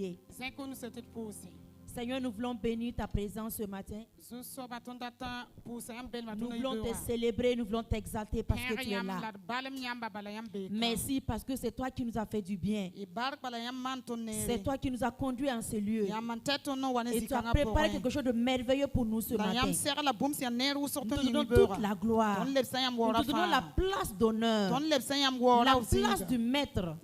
prier. Seigneur, nous voulons bénir ta présence ce matin. Nous voulons te célébrer, nous voulons t'exalter parce que tu es là. Merci parce que c'est toi qui nous as fait du bien. C'est toi qui nous as conduits en ces lieux. Et tu as préparé quelque chose de merveilleux pour nous ce matin. Nous te donnons toute la gloire. Nous te donnons la place d'honneur, la place du maître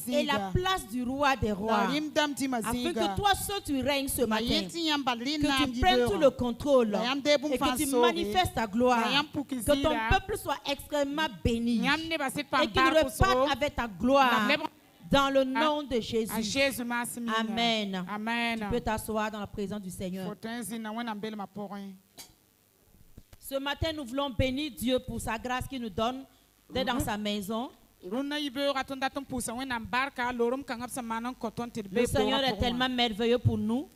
et la place du roi des rois. Afin que toi seul tu règnes ce matin. Que tu prennes tout le contrôle et que tu manifestes ta gloire. Que ton peuple soit extrêmement béni et qu'il reparte avec ta gloire. Dans le nom de Jésus. Amen. Tu peux t'asseoir dans la présence du Seigneur. Ce matin, nous voulons bénir Dieu pour sa grâce qu'il nous donne d'être dans sa maison. Le Seigneur est tellement merveilleux pour nous.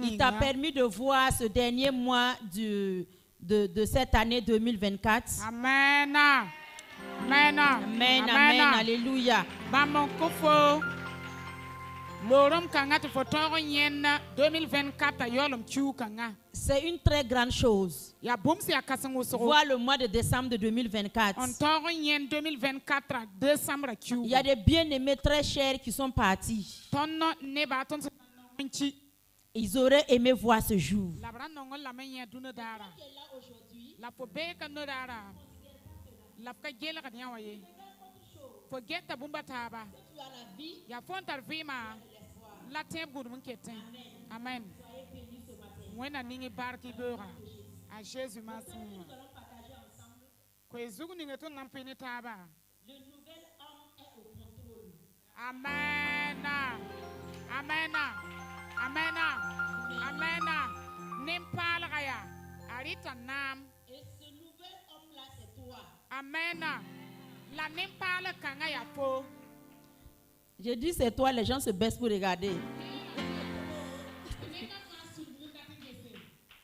Il t'a permis de voir ce dernier mois de cette année 2024. Amen. Amen, amen, amen, alléluia. C'est une très grande chose. Voir le mois de décembre de 2024. Il y a des bien-aimés très chers qui sont partis. Ils auraient aimé voir ce jour. Amen. À Jésus merci. Amen. Amen. Amen. Amen. Nimpalaya. Arita nam. Et ce nouvel homme-là, c'est toi. Amen. La nimpala kangaya po. Je dis c'est toi, les gens se baissent pour regarder.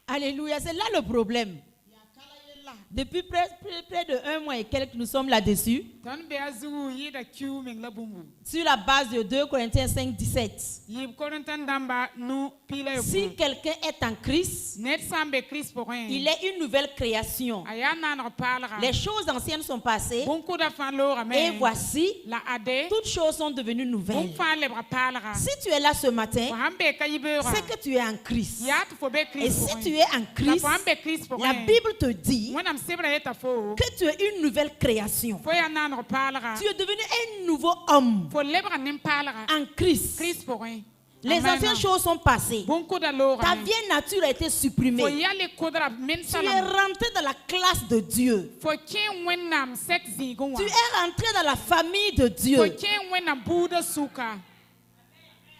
Alléluia, c'est là le problème. Depuis près de 1 mois et quelques, nous sommes là-dessus. Sur la base de 2 Corinthiens 5, 17. Si quelqu'un est en Christ, il est une nouvelle création. Les choses anciennes sont passées. Et voici, toutes choses sont devenues nouvelles. Si tu es là ce matin, c'est que tu es en Christ. Et si tu es en Christ, la Bible te dit que tu es une nouvelle création. Tu es devenu un nouveau homme en Christ. Les anciennes choses sont passées. Ta vieille nature a été supprimée. Tu es rentré dans la classe de Dieu. Tu es rentré dans la famille de Dieu.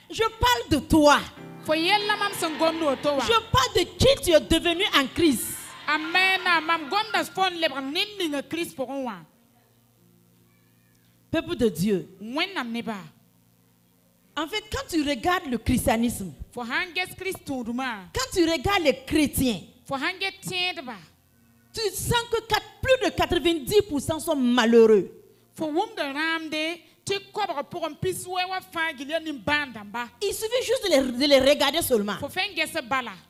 Je parle de toi. Je parle de qui tu es devenu en Christ. Amen. Peuple de Dieu. En fait, quand tu regardes le christianisme, quand tu regardes les chrétiens, tu sens que plus de 90% sont malheureux. Il suffit juste de les regarder seulement.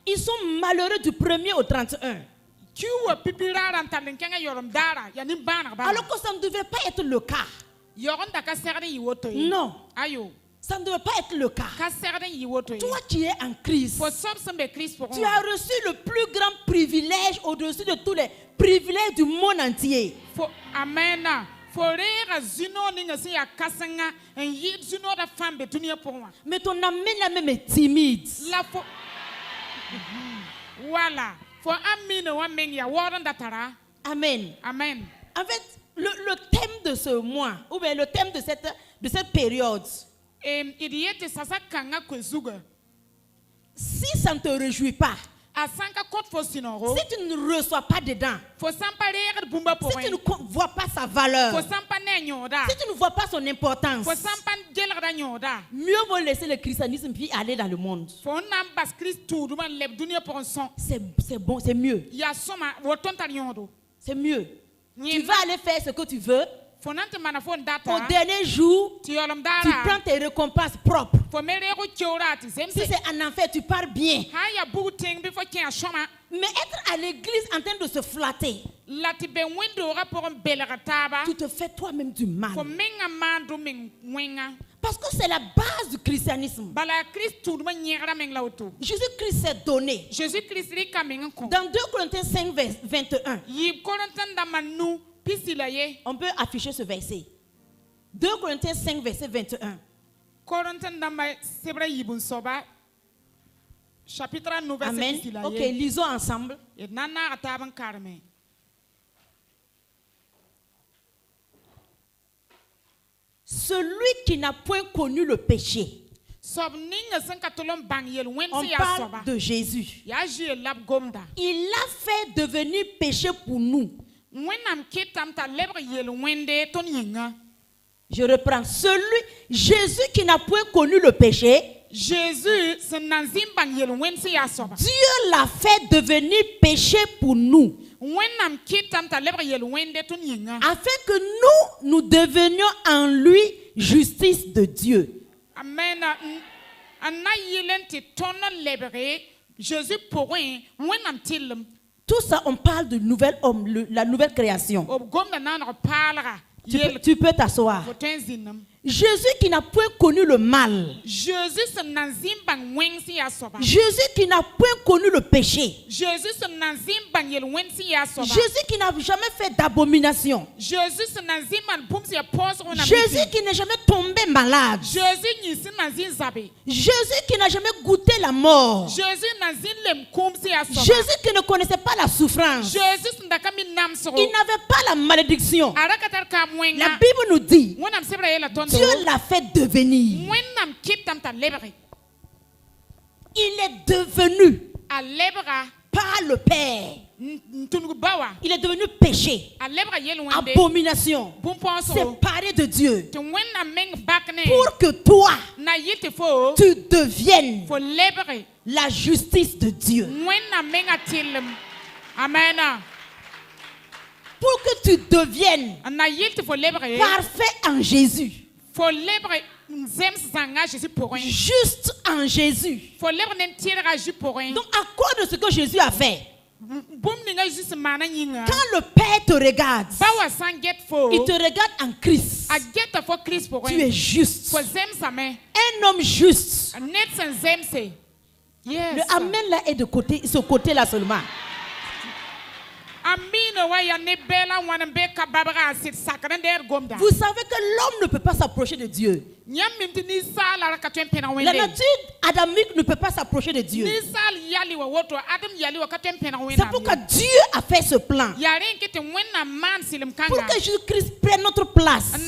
Ils sont malheureux du 1er au 31. Alors que ça ne devait pas être le cas. Non. Ça ne devait pas être le cas. Toi qui es en Christ, tu as reçu le plus grand privilège au-dessus de tous les privilèges du monde entier. Amen. Mais ton âme même est timide. Voilà. Amen. Amen. En fait, le thème de ce mois, ou bien le thème de cette période, si ça ne te réjouit pas, si tu ne reçois pas dedans, si tu ne vois pas sa valeur, si tu ne vois pas son importance, mieux vaut laisser le christianisme puis aller dans le monde. C'est bon, c'est mieux. C'est mieux. Tu vas aller faire ce que tu veux. Au dernier jour, tu prends tes récompenses propres. Si c'est un enfer, tu pars bien. Mais être à l'église en train de se flatter, tu te fais toi-même du mal. Parce que c'est la base du christianisme. Jésus-Christ s'est donné. Dans 2 Corinthiens 5, 21. On peut afficher ce verset. 2 Corinthiens 5, verset 21. Amen. Ok, lisons ensemble. Celui qui n'a point connu le péché. On parle de Jésus. Il l'a fait devenir péché pour nous. Je reprends. Jésus qui n'a point connu le péché, Dieu l'a fait devenir péché pour nous, afin que nous devenions en lui justice de Dieu. Amen. Tout ça, on parle du nouvel homme, la nouvelle création. Tu peux t'asseoir. Jésus qui n'a point connu le mal. Jésus qui n'a point connu le péché. Jésus qui n'a jamais fait d'abomination. Jésus qui n'est jamais tombé malade. Jésus qui n'a jamais goûté la mort. Jésus qui ne connaissait pas la souffrance. Il n'avait pas la malédiction. La Bible nous dit, Dieu l'a fait devenir. Il est devenu par le Père. Il est devenu péché, abomination, séparé de Dieu, pour que toi, tu deviennes la justice de Dieu. Amen. Pour que tu deviennes parfait en Jésus, juste en Jésus. Donc à cause de ce que Jésus a fait, quand le Père te regarde, il te regarde en Christ. Tu es juste. Un homme juste. Le amen là est de côté, ce côté là seulement. Vous savez que l'homme ne peut pas s'approcher de Dieu. La nature adamique ne peut pas s'approcher de Dieu. C'est pourquoi Dieu a fait ce plan. Pour que Jésus-Christ prenne notre place. Et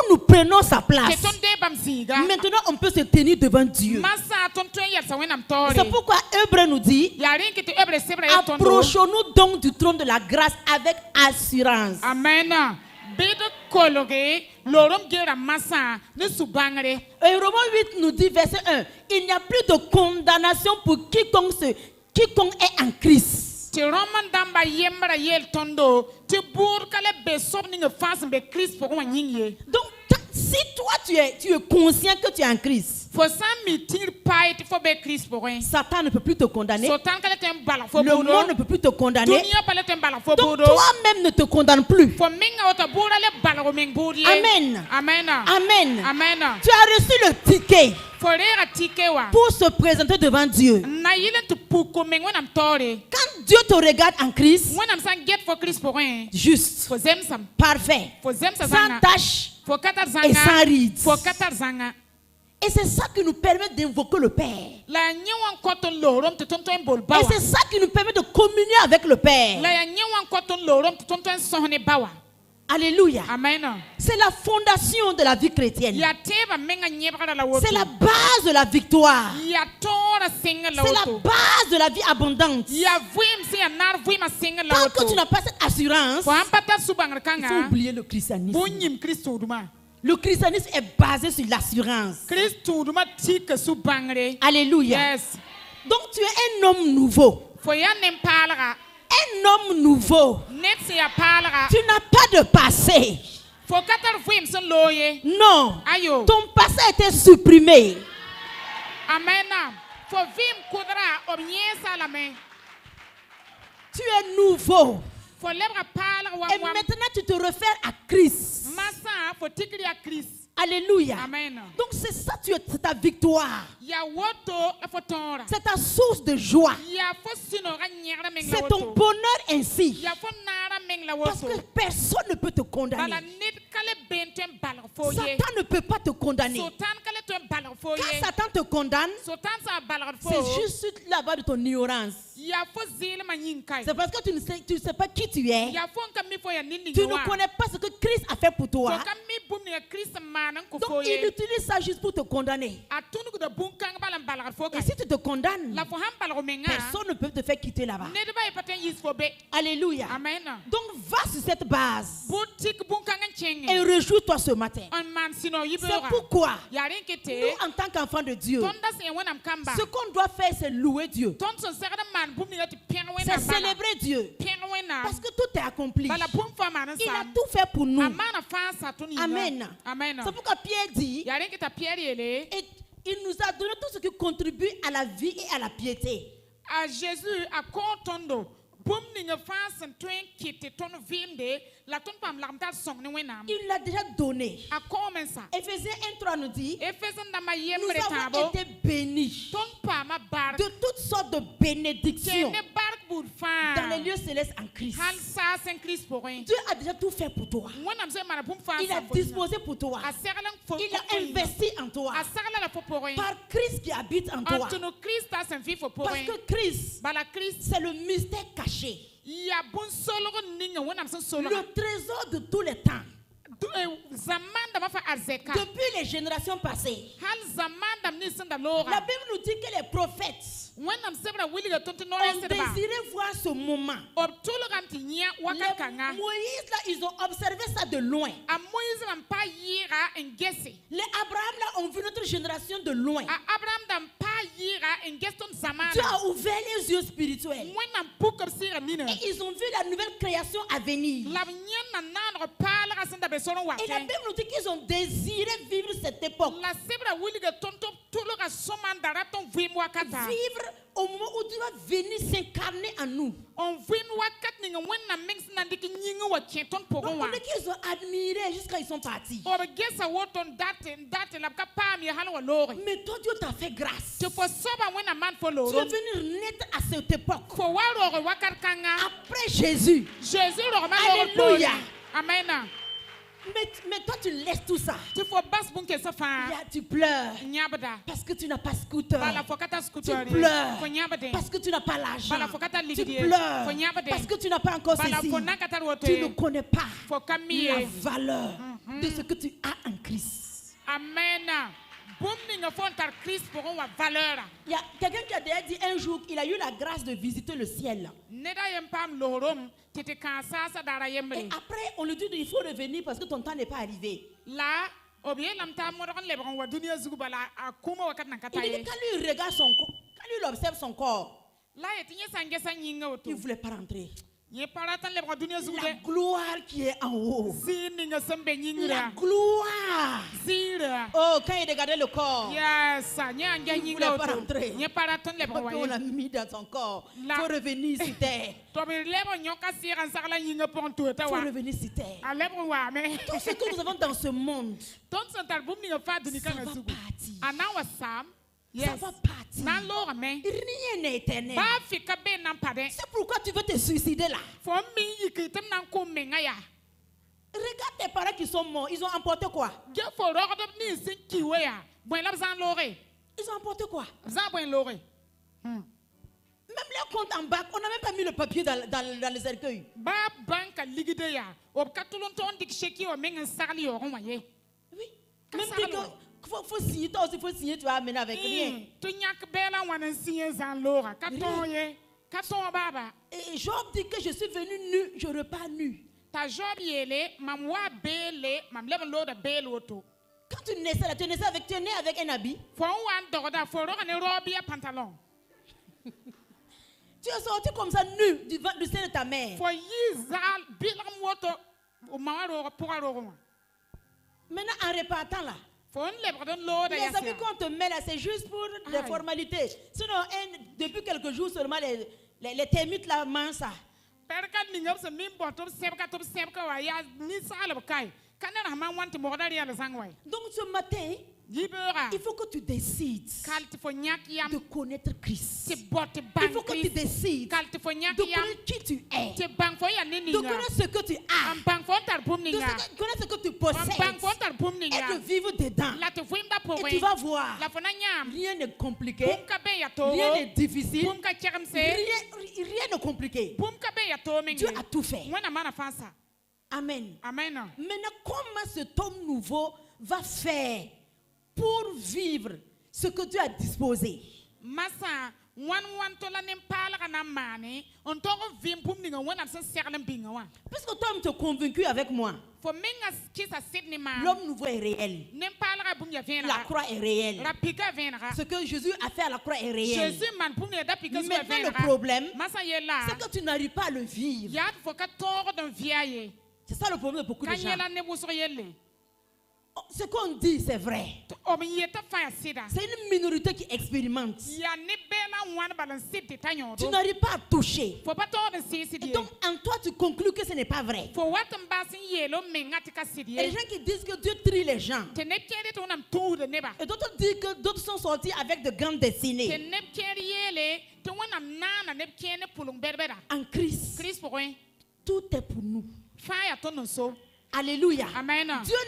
nous prenons sa place. Maintenant, on peut se tenir devant Dieu. C'est pourquoi Hébreu nous dit, approchons-nous donc du trône de la grâce avec assurance. Amen. Et Romains 8 nous dit, verset 1, il n'y a plus de condamnation pour quiconque est en Christ. Donc, si toi tu es conscient que tu es en Christ, Satan ne peut plus te condamner. Le monde ne peut plus te condamner. Donc toi-même ne te condamne plus. Amen. Amen. Amen. Amen. Tu as reçu le ticket pour se présenter devant Dieu. Quand Dieu te regarde en Christ, juste, parfait, sans tache et sans ride. Et c'est ça qui nous permet d'invoquer le Père. Et c'est ça qui nous permet de communier avec le Père. Alléluia. Amen. C'est la fondation de la vie chrétienne. C'est la base de la victoire. C'est la base de la vie abondante. Tant que tu n'as pas cette assurance, il faut oublier le christianisme. Le christianisme est basé sur l'assurance. Alléluia. Yes. Donc tu es un homme nouveau. Un un homme nouveau. Tu n'as pas de passé. Non. Ton passé a été supprimé. Amen. Tu es nouveau. Et maintenant tu te réfères à Christ. Alléluia. Amen. Donc c'est ça, c'est ta victoire. C'est ta source de joie. C'est ton bonheur ainsi. Parce que personne ne peut te condamner. Satan ne peut pas te condamner. Quand Satan te condamne, c'est juste là-bas de ton ignorance. C'est parce que tu ne sais pas qui tu es. Tu ne connais pas ce que Christ a fait pour toi. Donc il utilise ça juste pour te condamner. Et si tu te condamnes, personne ne peut te faire quitter là-bas. Alléluia. Amen. Donc va sur cette base et réjouis-toi ce matin. C'est pourquoi nous, en tant qu'enfants de Dieu, ce qu'on doit faire, c'est louer Dieu. C'est célébrer Dieu. Parce que tout est accompli. Il a tout fait pour nous. Amen. C'est pourquoi Pierre dit, et il nous a donné tout ce qui contribue à la vie et à la piété. Jésus a contondo. Il l'a déjà donné. Éphésiens 1:3 nous dit, nous avons été bénis de toutes sortes de bénédictions dans les lieux célestes en Christ. Dieu a déjà tout fait pour toi. Il a disposé pour toi. Il a investi en toi. Par Christ qui habite en toi. Parce que Christ, c'est le mystère caché. Le trésor de tous les temps. Depuis les générations passées. La Bible nous dit que les prophètes ont désiré voir ce moment. Moïse là, ils ont observé ça de loin. Les Abraham là ont vu notre génération de loin. Dieu a ouvert les yeux spirituels. Et ils ont vu la nouvelle création à venir. Et la Bible nous dit qu'ils ont désiré vivre cette époque. Vivre au moment où Dieu va venir s'incarner en nous. Donc on dit qu'ils ont admiré jusqu'à ils sont partis. Mais toi Dieu t'a fait grâce. Tu es venu naître à cette époque. Après Jésus. Alléluia. Amen. Mais toi tu laisses tout ça. Tu pleures parce que tu n'as pas scooter. Tu pleures parce que tu n'as pas l'argent. Tu pleures parce que tu n'as pas encore ceci. Tu ne connais pas la valeur de ce que tu as en Christ. Amen. Il y a quelqu'un qui a déjà dit un jour qu'il a eu la grâce de visiter le ciel. Et après, on lui dit qu'il faut revenir parce que ton temps n'est pas arrivé. Il dit que quand lui regarde son corps, quand lui observe son corps, il ne voulait pas rentrer. La gloire qui est en haut. La gloire. Oh, quand il regardait le corps, il ne voulait pas rentrer. On l'a mis dans son corps. Il faut revenir sur terre. Il faut revenir sur terre. Tout ce que nous avons dans ce monde, ça va partir. Ça va partir. Rien n'est éternel. C'est pourquoi tu veux te suicider là. Regarde tes parents qui sont morts. Ils ont emporté quoi? Ils ont emporté quoi? Même les comptes en banque, on n'a même pas mis le papier dans les cercueils. Oui. Même dit que faut signer, toi aussi, il faut signer, tu vas amener avec rien. Et Job dit que je suis venu nu, je repars nu. Quand tu naissais là, tu es né avec un habit. Tu es sorti comme ça nu du sein de ta mère. Maintenant, en repartant là, les habits qu'on te met là, c'est juste pour des formalités. Sinon, depuis quelques jours seulement, les termites là mangent ça. Donc ce matin, il faut que tu décides de connaître Christ. Il faut que tu décides de connaître qui tu es, de connaître ce que tu as, de connaître ce que tu possèdes et de vivre dedans. Et tu vas voir, rien n'est compliqué, rien n'est difficile, rien n'est compliqué. Dieu a tout fait. Amen. Maintenant, comment cet homme nouveau va faire pour vivre ce que Dieu a disposé? Puisque toi, tu es convaincu avec moi, l'homme nouveau est réel. La croix est réelle. Ce que Jésus a fait à la croix est réel. Maintenant, le problème, c'est que tu n'arrives pas à le vivre. C'est ça le problème de beaucoup de gens. Ce qu'on dit, c'est vrai. C'est une minorité qui expérimente. Tu n'arrives pas à toucher. Et donc, en toi, tu conclus que ce n'est pas vrai. Et les gens qui disent que Dieu trie les gens. Et d'autres disent que d'autres sont sortis avec de grandes destinées. En Christ, tout est pour nous. Alléluia. Amen. Dieu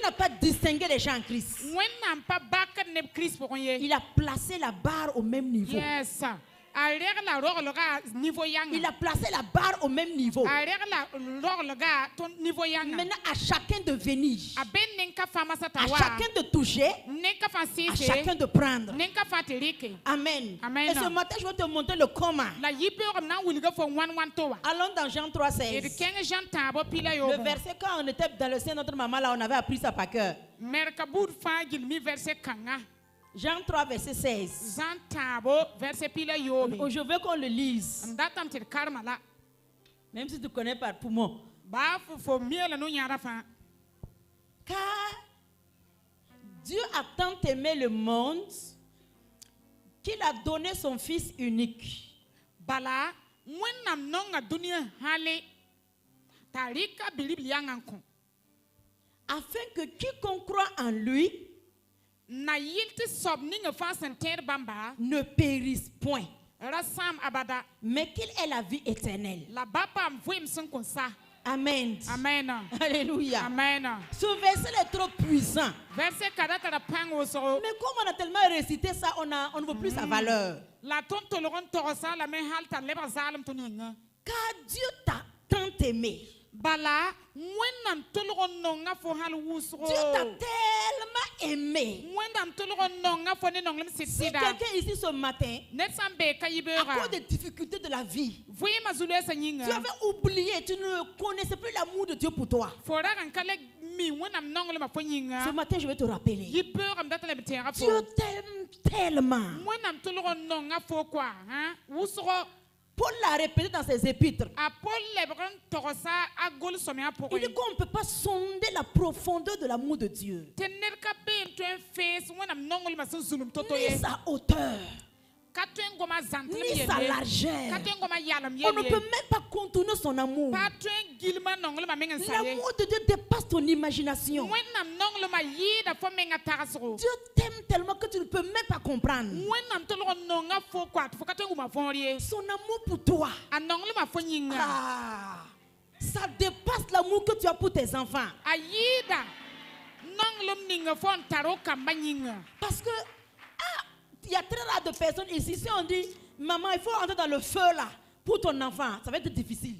n'a pas distingué les gens en Christ. Il a placé la barre au même niveau. Yes. Il a placé la barre au même niveau. Maintenant, à chacun de venir, à chacun de toucher, à chacun de prendre. Amen. Et ce matin, je vais te montrer le comment. Allons dans Jean 3,16. Le verset, quand on était dans le sein de notre maman, là, on avait appris ça par cœur. Jean 3, verset 16. Je veux qu'on le lise. Même si tu connais par poumon. Car Dieu a tant aimé le monde qu'il a donné son Fils unique. Afin que quiconque croit en lui ne périsse point, mais qu'il ait la vie éternelle. Amen. Amen. Alléluia. Amen. Ce verset est trop puissant. Mais comme on a tellement récité ça, on ne voit plus sa valeur. Car Dieu t'a tant aimé. Dieu t'a tellement aimé. Si quelqu'un ici ce matin, à cause des difficultés de la vie, tu avais oublié, tu ne connaissais plus l'amour de Dieu pour toi. Ce matin, je vais te rappeler. Dieu t'aime tellement. Paul l'a répété dans ses épîtres. Il dit qu'on ne peut pas sonder la profondeur de l'amour de Dieu, ni sa hauteur, ni sa largeur. On ne peut même pas contourner son amour. L'amour de Dieu dépasse ton imagination. Dieu t'aime tellement que tu ne peux même pas comprendre. Son amour pour toi, ça dépasse l'amour que tu as pour tes enfants. Parce que il y a très rare de personnes ici. Si on dit, maman, il faut entrer dans le feu là pour ton enfant, ça va être difficile.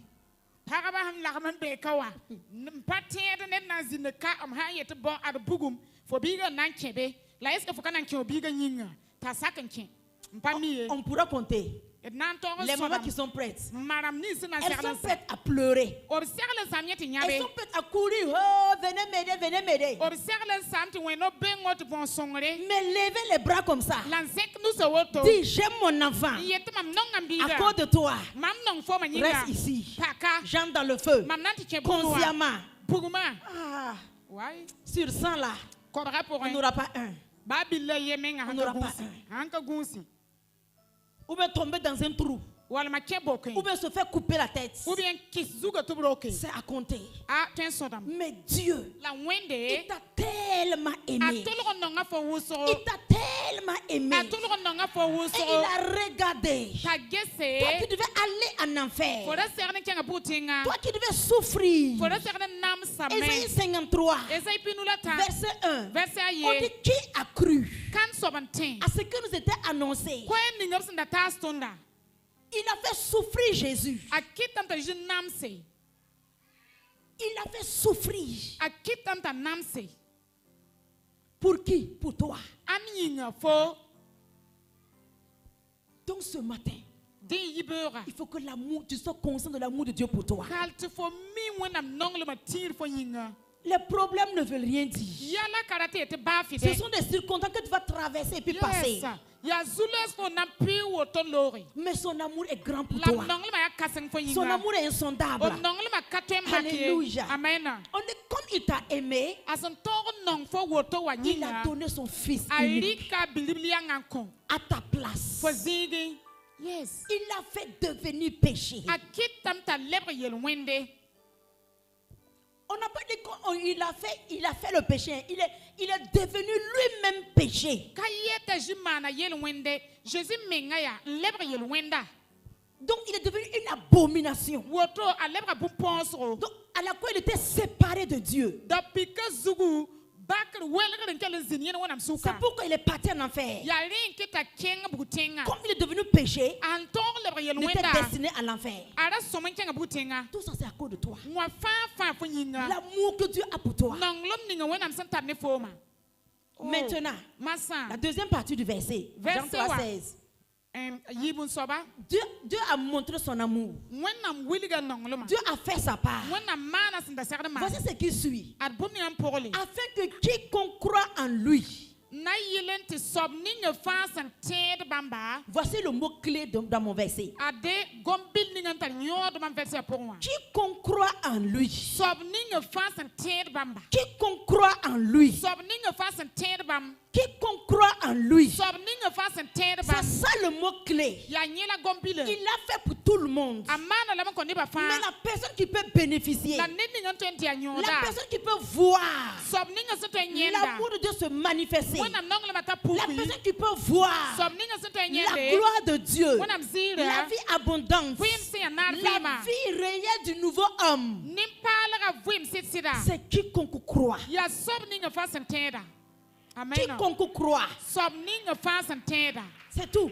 On pourra compter. Les mamans qui sont prêtes, elles sont prêtes à pleurer. Elles sont prêtes à courir. Oh, venez m'aider, venez m'aider. Mais levez les bras comme ça. Dis, j'aime mon enfant. À cause de toi, reste ici. J'entre dans le feu. Consciemment. Ah. Sur 100 là, on n'aura pas un. On n'aura pas un. Ou bien tomber dans un trou. Ou bien se faire couper la tête. C'est à compter. Mais Dieu, il t'a tellement aimé. Il t'a tellement aimé. Et il a regardé. Toi qui devais aller en enfer. Toi qui devais souffrir. Ésaïe 53, verset 1. On dit qui a cru à ce que nous était annoncé. Il a fait souffrir Jésus. Il a fait souffrir. Pour qui? Pour toi. Donc ce matin, il faut que l'amour, tu sois conscient de l'amour de Dieu pour toi. Les problèmes ne veulent rien dire. Ce sont des circonstances que tu vas traverser et puis passer. Mais son amour est grand pour toi. Son amour est insondable. Alléluia. On est comme il t'a aimé. Il a donné son fils unique à ta place. Yes. Il l'a fait devenir péché. On n'a pas dit qu'il a fait le péché. Il est devenu lui-même péché. Donc il est devenu une abomination. Donc à la quoi il était séparé de Dieu. C'est pourquoi il est parti en enfer. Comme il est devenu péché, il était destiné à l'enfer. Tout ça c'est à cause de toi. L'amour que Dieu a pour toi. Maintenant, la deuxième partie du verset, Jean 3,16. Dieu a montré son amour. Dieu a fait sa part. Voici ce qui suit. Afin que quiconque croit en lui. Voici le mot clé dans mon verset. Quiconque croit en lui. Quiconque croit en lui. Quiconque croit en lui. C'est ça le mot clé. Il l'a fait pour tout le monde. Mais la personne qui peut bénéficier, la personne qui peut voir l'amour de Dieu se manifester, la personne qui peut voir la gloire de Dieu, la vie abondante, la vie réelle du nouveau homme, c'est quiconque croit. Quiconque croit. C'est tout.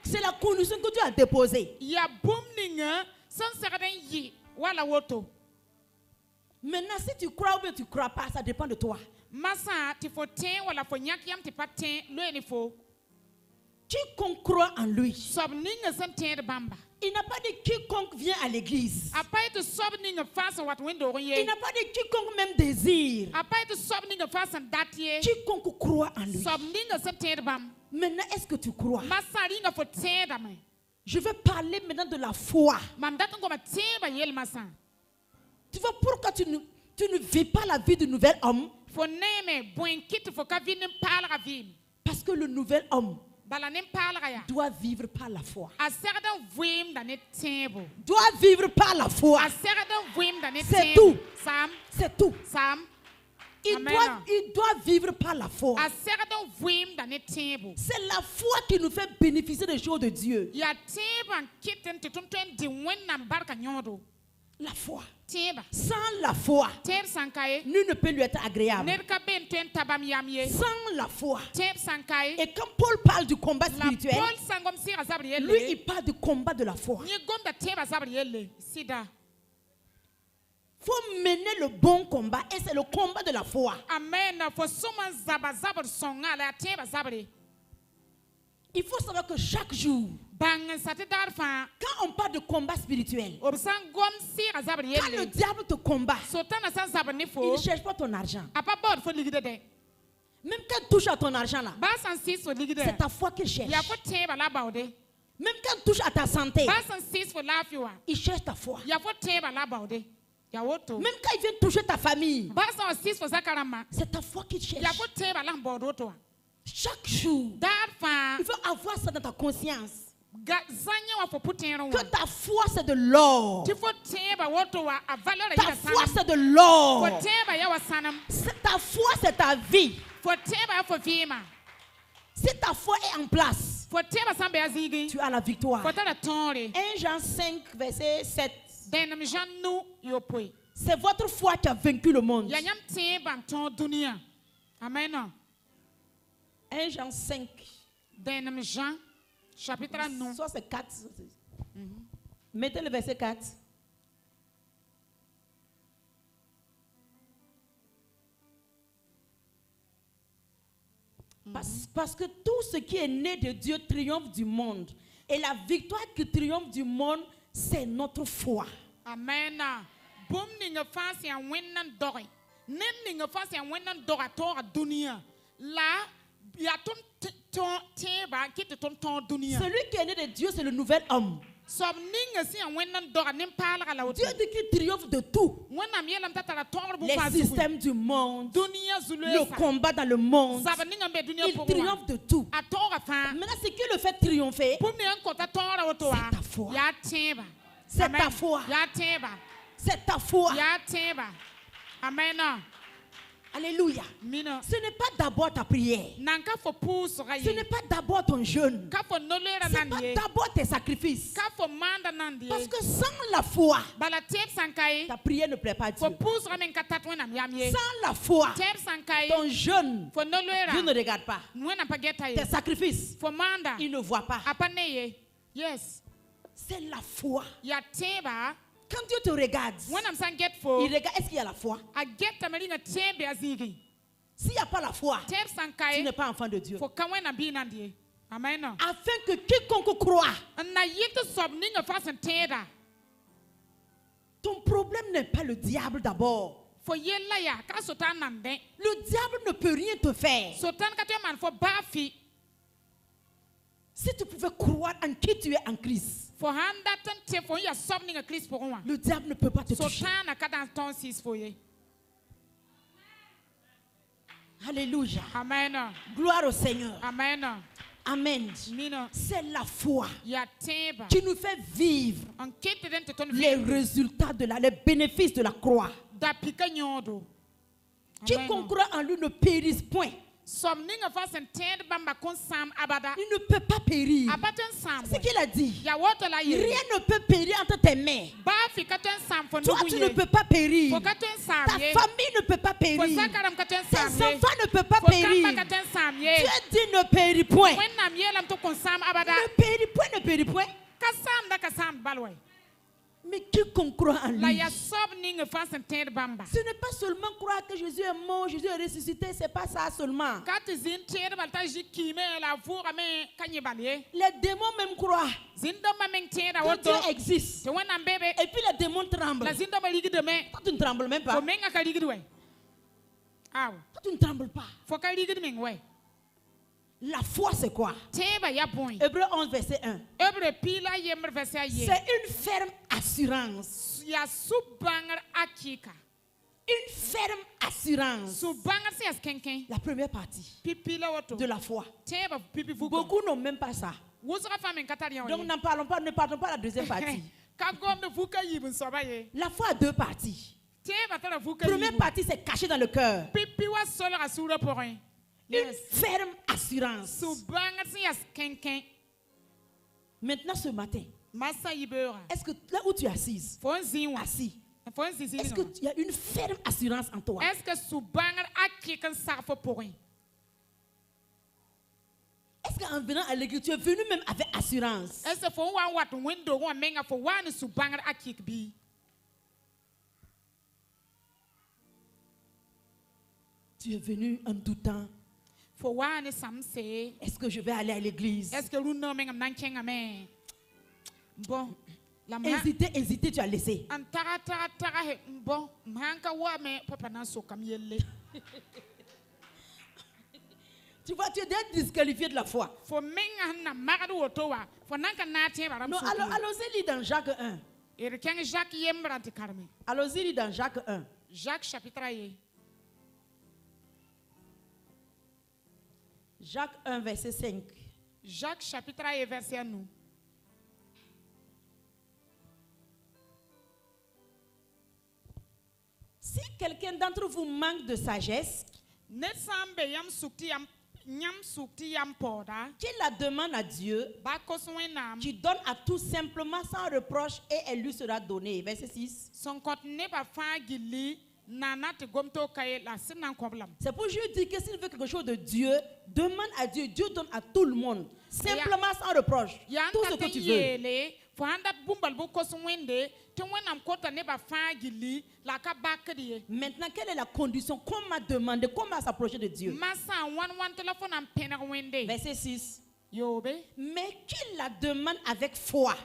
C'est la condition que Dieu a déposée. Maintenant, si tu crois ou bien tu ne crois pas, ça dépend de toi. Quiconque croit en lui. Il n'a pas dit quiconque vient à l'église. Il n'a pas dit quiconque même désire. Quiconque croit en lui. Maintenant, est-ce que tu crois? Je vais parler maintenant de la foi. Tu vois pourquoi tu ne vis pas la vie du nouvel homme? Parce que le nouvel homme doit vivre par la foi. Doit vivre par la foi. C'est tout. C'est tout. Il doit vivre par la foi. C'est la foi qui nous fait bénéficier des choses de Dieu. La foi. Sans la foi, nul ne peut lui être agréable. Sans la foi. Et quand Paul parle du combat spirituel, lui il parle du combat de la foi. Il faut mener le bon combat et c'est le combat de la foi. Il faut savoir que chaque jour, quand on parle de combat spirituel, quand le diable te combat, il ne cherche pas ton argent. Même quand il touche à ton argent là, c'est ta foi qu'il cherche. Même quand il touche à ta santé, il cherche ta foi. Même quand il vient toucher ta famille, c'est ta foi qu'il cherche. Chaque jour, il faut avoir ça dans ta conscience. Que ta foi c'est de l'or. Ta foi c'est de l'or. Ta foi c'est ta vie. Si ta foi est en place, tu as la victoire. 1 Jean 5, verset 7. C'est votre foi qui a vaincu le monde. Amen. 1 Jean 5. Chapitre 9. Soit c'est 4. Mettez le verset 4. Parce que tout ce qui est né de Dieu triomphe du monde. Et la victoire qui triomphe du monde, c'est notre foi. Amen. Celui qui est né de Dieu, c'est le nouvel homme. Dieu dit qu'il triomphe de tout. Les systèmes du monde, le combat dans le monde, il triomphe de tout. Maintenant, ce qui le fait triompher, c'est ta foi. C'est ta foi. Amen. Alléluia. Ce n'est pas d'abord ta prière. Ce n'est pas d'abord ton jeûne. Ce n'est pas d'abord tes sacrifices. Parce que sans la foi, ta prière ne plaît pas à Dieu. Sans la foi, ton jeûne, Dieu ne regarde pas. Tes sacrifices, il ne voit pas. C'est la foi. Quand Dieu te regarde, il regarde, est-ce qu'il y a la foi? S'il n'y a pas la foi, tu n'es pas enfant de Dieu. Afin que quiconque croit, ton problème n'est pas le diable d'abord. Le diable ne peut rien te faire. Si tu pouvais croire en qui tu es en Christ, le diable ne peut pas te toucher. Alléluia. Amen. Gloire au Seigneur. Amen. Amen. C'est la foi qui nous fait vivre les résultats les bénéfices de la croix. Quiconque croit en lui ne périsse point. Il ne peut pas périr. C'est ce qu'il a dit. Rien ne peut périr entre tes mains. Toi, tu ne peux pas périr. Ta famille ne peut pas périr. Tes enfants ne peuvent pas périr. Dieu dit ne péris point. Ne péris point, ne péris point. Mais quiconque croit en lui, ce n'est pas seulement croire que Jésus est mort, Jésus est ressuscité, c'est pas ça seulement. Les démons même croient que Dieu existe. Et puis les démons tremblent. Toi, tu ne trembles même pas. Toi, tu ne trembles pas. La foi, c'est quoi? Hébreux 11, verset 1. C'est une ferme assurance. Une ferme assurance. La première partie de la foi. Beaucoup n'ont même pas ça. Donc ne parlons pas de la deuxième partie. La foi a deux parties. La première partie, c'est caché dans le cœur. Une ferme assurance. Maintenant ce matin, est-ce que là où tu es assise, assis, est-ce qu'il y a une ferme assurance en toi? Est-ce qu'en venant à l'église, tu es venu même avec assurance? Tu es venu en doutant. Est-ce que je vais aller à l'église? Bon. Hésiter, tu as laissé. Tu vois, tu es déjà disqualifié de la foi. Non, allons-y lire dans Jacques 1. Allons-y lire dans Jacques 1. Jacques chapitre 1. Jacques 1, verset 5. Jacques chapitre 1, verset 1. Si quelqu'un d'entre vous manque de sagesse, qu'il la demande à Dieu, qui donne à tout simplement sans reproche et elle lui sera donnée. Verset 6. C'est pour juste dire que s'il veut quelque chose de Dieu, demande à Dieu. Dieu donne à tout le monde. Simplement sans reproche. Tout ce que tu veux. Maintenant, quelle est la condition? Comment demander? Comment s'approcher de Dieu? Verset 6. Mais qu'il la demande avec foi,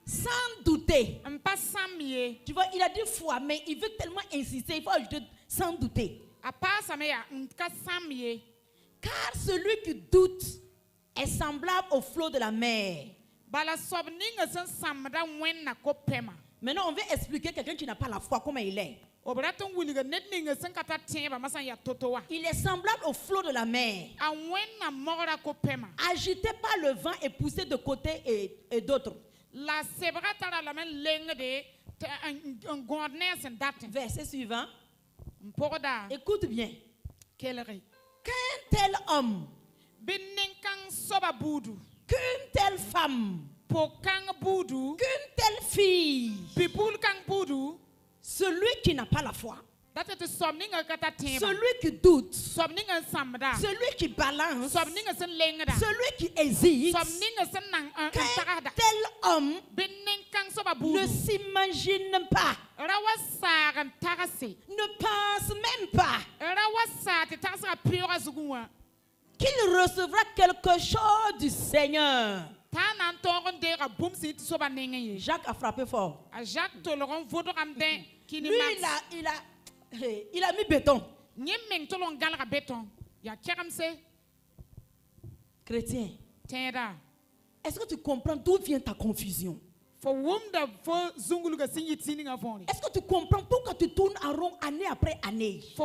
sans douter. Tu vois, il a dit foi, mais il veut tellement insister, il faut ajouter sans douter. Car celui qui doute est semblable au flot de la mer. Maintenant, on veut expliquer quelqu'un qui n'a pas la foi comment il est. Il est semblable au flot de la mer, agité par le vent et poussé de côté et d'autre. Verset suivant. Écoute bien. Qu'un tel homme, qu'une telle femme, qu'une telle fille, celui qui n'a pas la foi, celui qui doute, celui qui balance, celui qui hésite, qu'un tel homme ne s'imagine pas, ne pense même pas qu'il recevra quelque chose du Seigneur. Jacques a frappé fort. Lui, il a mis béton. Chrétien, est-ce que tu comprends d'où vient ta confusion? Est-ce que tu comprends pourquoi tu tournes en rond année après année? Est-ce que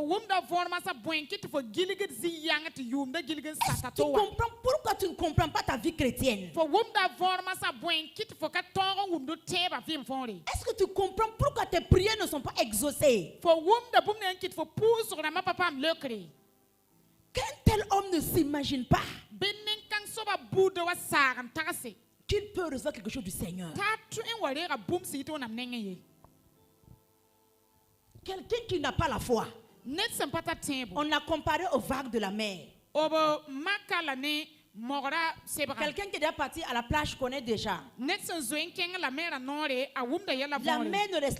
tu comprends pourquoi tu ne comprends pas ta vie chrétienne? Est-ce que tu comprends pourquoi tes prières ne sont pas exaucées? Qu'un tel homme ne s'imagine pas qu'il peut recevoir quelque chose du Seigneur. Quelqu'un qui n'a pas la foi, on l'a comparé aux vagues de la mer. Quelqu'un qui est déjà parti à la plage connaît déjà. La mer,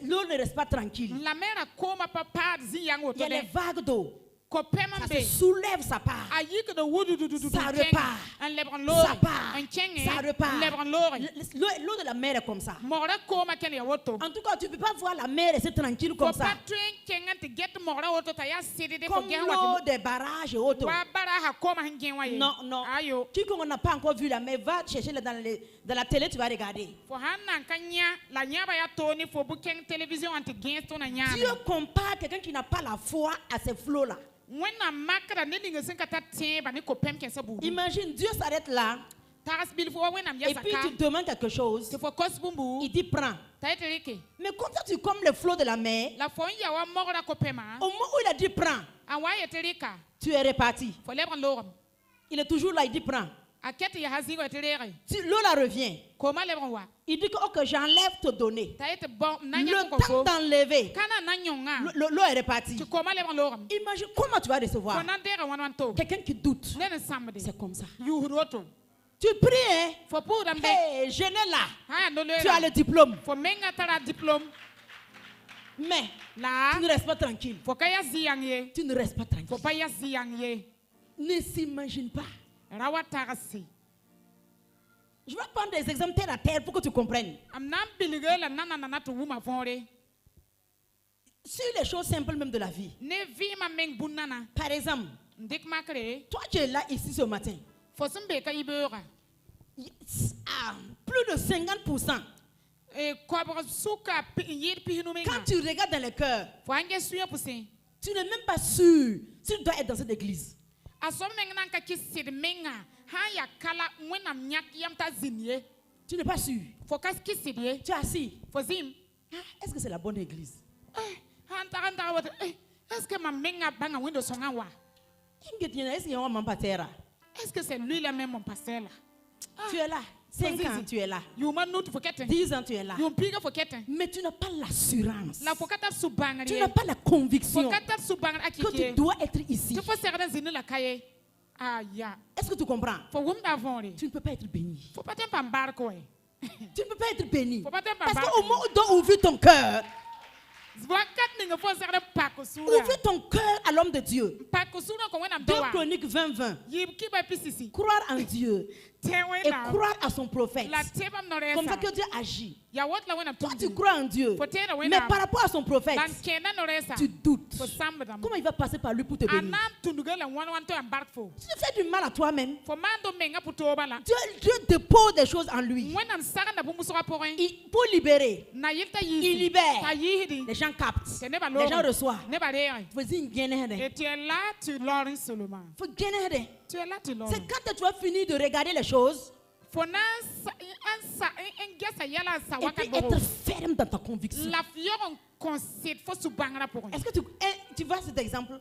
l'eau ne reste pas tranquille. Il y a les vagues d'eau. Ça se soulève, ça part. Ça repart. Ça part. Ça repart. L'eau de la mer est comme ça. En tout cas, tu ne peux pas voir la mer rester tranquille comme ça. Comme l'eau des barrages et autres. Non, non. Quiconque n'a pas encore vu la mer, va chercher dans la télé, tu vas regarder. Dieu compare quelqu'un qui n'a pas la foi à ces flots-là. Imagine, Dieu s'arrête là. Et puis tu demandes quelque chose. Il dit prends. Mais quand tu comme le flot de la mer, au moment où il a dit prends, tu es reparti. Il est toujours là, il dit prends. L'eau la revient. Il dit que ok, j'enlève te donner. Le temps d'enlever, l'eau est repartie. Imagine comment tu vas recevoir. Quelqu'un qui doute. C'est comme ça. Tu pries, hein? Hey, je n'ai là. Tu as le diplôme. Mais tu ne restes pas tranquille. Tu ne restes pas tranquille. Ne s'imagine pas. Je vais prendre des exemples terre à terre pour que tu comprennes. Sur les choses simples même de la vie. Par exemple, toi tu es là ici ce matin. Plus de 50%. Quand tu regardes dans le cœur, tu n'es même pas sûr si tu dois être dans cette église. Tu n'es pas sûr. Tu es assis. Est-ce que c'est la bonne église? Est-ce que c'est lui là même mon pasteur là? Tu es là. 5 ans tu es là. 10 ans tu es là. Mais tu n'as pas l'assurance. Tu n'as pas la conviction que tu dois être ici. Est-ce que tu comprends? Tu ne peux pas être béni. Tu ne peux pas être béni. Parce qu'au moment où tu dois ouvrir ton cœur, ouvre ton cœur à l'homme de Dieu. 2 Chroniques 20:20. Croire en Dieu et croire à son prophète. Comme ça que Dieu agit. Toi tu crois en Dieu, mais par rapport à son prophète, tu doutes. Comment il va passer par lui pour te bénir? Tu te fais du mal à toi-même. Dieu dépose des choses en lui. Pour libérer, il libère. Les gens captent. Les gens reçoivent. Et tu es là, tu l'auras seulement. Tu es là, tu l'auras. C'est quand tu vas finir de regarder les choses et puis être ferme dans ta conviction. Est-ce que tu vois cet exemple?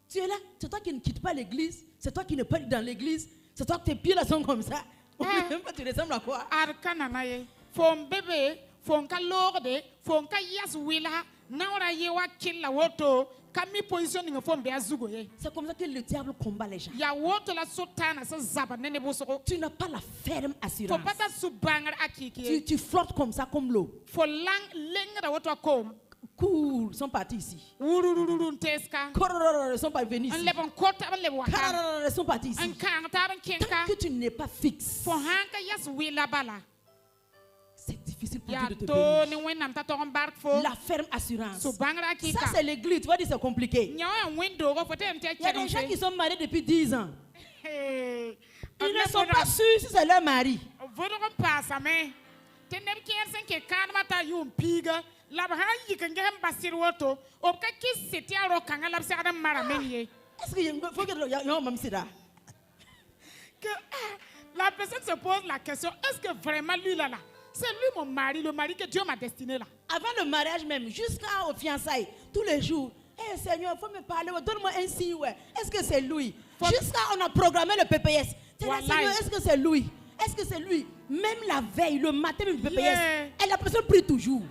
Tu es là, c'est toi qui ne quittes pas l'église, c'est toi qui ne peux pas dans l'église, c'est toi que tes pieds là sont comme ça. Tu ressembles à quoi? C'est comme ça que le diable combat les gens. Tu n'as pas la ferme assurance. Tu flottes comme ça, comme l'eau. Cool, ils sont partis ici. Ils sont pas venus ici. Ils sont partis ici. Tant que tu n'es pas fixe, c'est difficile pour Dieu de te bénir. La ferme assurance. Ça, c'est l'église. Tu vas dire c'est compliqué. Il y a des gens qui sont mariés depuis 10 ans. Ils ne sont pas sûrs si c'est leur mari. Est-ce qu'il faut que la personne se pose la question, est-ce que vraiment lui là, c'est lui mon mari, le mari que Dieu m'a destiné là? Avant le mariage même, jusqu'aux fiançailles, tous les jours, hey, Seigneur, il faut me parler, donne-moi un signe, ouais. Est-ce que c'est lui? Jusqu'à on a programmé le PPS. Seigneur, est-ce que c'est lui? Est-ce que c'est lui? Même la veille, le matin, même le PPS, et la personne prie toujours.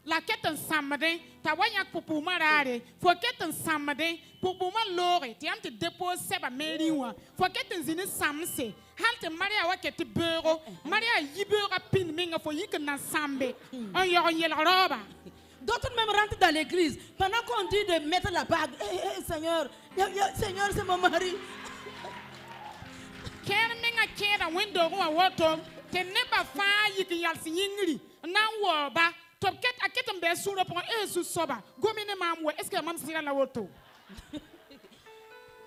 La quête en samedi, ta voyage pour marrer, faut qu'être en samedi, pour l'oré, tu as te déposer ma mériwa, faut qu'être en zine samse, halte Maria wa qu'être bureau, Maria yibera pin minga, faut y que na sambe, on y a la robe. D'autres même rentrent dans l'église pendant qu'on dit de mettre la bague. Seigneur, Seigneur, c'est mon mari. Minga kera window wa water, te never fire you can yal singing, now ba.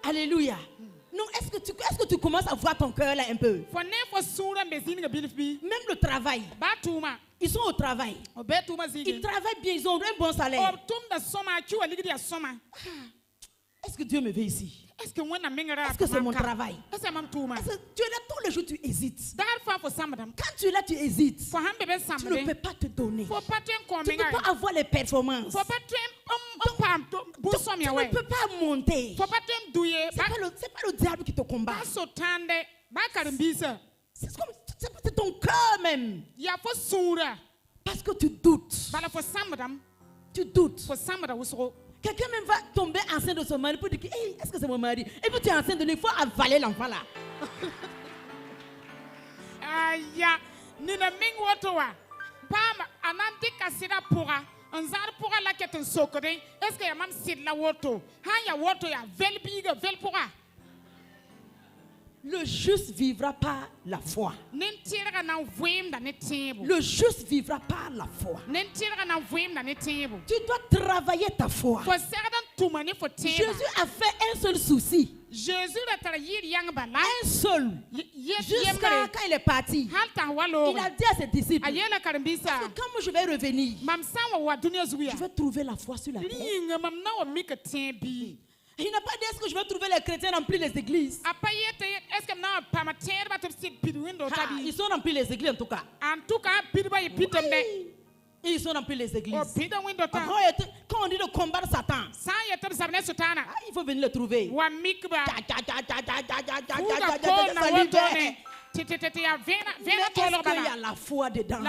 Alléluia. Non, est-ce que tu commences à voir ton cœur là un peu? Même le travail. Ils sont au travail. Ils travaillent bien, ils ont un bon salaire. Est-ce que Dieu me veut ici? Est-ce que c'est mon travail? Est-ce que tu es là tous les jours, tu hésites. Quand tu es là, tu hésites. Tu ne peux pas te donner. Tu ne peux pas avoir les performances. Tu ne peux pas monter. Ce n'est pas le diable qui te combat. C'est ton cœur même. Parce que tu doutes. Tu doutes. Quelqu'un même va tomber enceinte de son mari pour dire hey, est-ce que c'est mon mari? Et puis tu es enceinte de lui, il faut avaler l'enfant là. Aya, nina ming wotoa. Pam ananti kasira pura. Anzar pura la ketin sokore. Est-ce que ya mam sid la woto? Ha ya woto ya vel biga vel pura. Le juste vivra par la foi. Le juste vivra par la foi. Tu dois travailler ta foi. Jésus a fait un seul souci. Un seul. Jusqu'à quand il est parti, il a dit à ses disciples, quand je vais revenir, je vais trouver la foi sur la terre. Il n'a pas dit est-ce que je vais trouver les chrétiens remplir les églises. Ils sont remplis les églises en tout cas. Oui. Ils sont remplis les églises. Quand on dit de combattre Satan, il faut venir le trouver. Est-ce qu'il y a la foi dedans?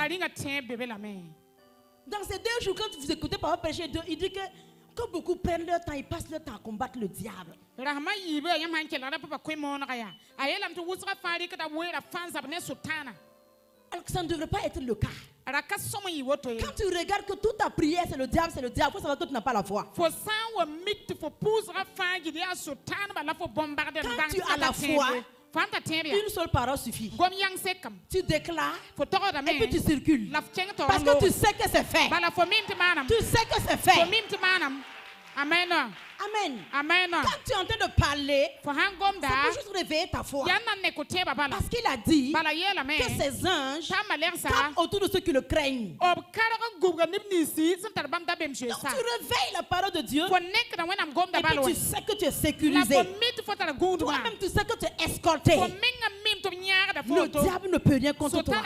Dans ces 2 jours, quand vous écoutez Papa prêcher, il dit que quand beaucoup prennent leur temps, ils passent leur temps à combattre le diable. Alors que ça ne devrait pas être le cas. Quand tu regardes que toute ta prière c'est le diable, il faut savoir que tu n'as pas la foi. Quand tu as la foi, une seule parole suffit. Tu déclares et puis tu circules. Parce que tu sais que c'est fait. Tu sais que c'est fait. Amen. Amen. Amen. Quand tu es en train de parler, c'est pour juste réveiller ta foi. Parce qu'il a dit que ses anges tapent autour de ceux qui le craignent. Donc tu réveilles la parole de Dieu et puis tu sais que tu es sécurisé. Toi-même tu sais que tu es escorté. Le diable ne peut rien contre toi.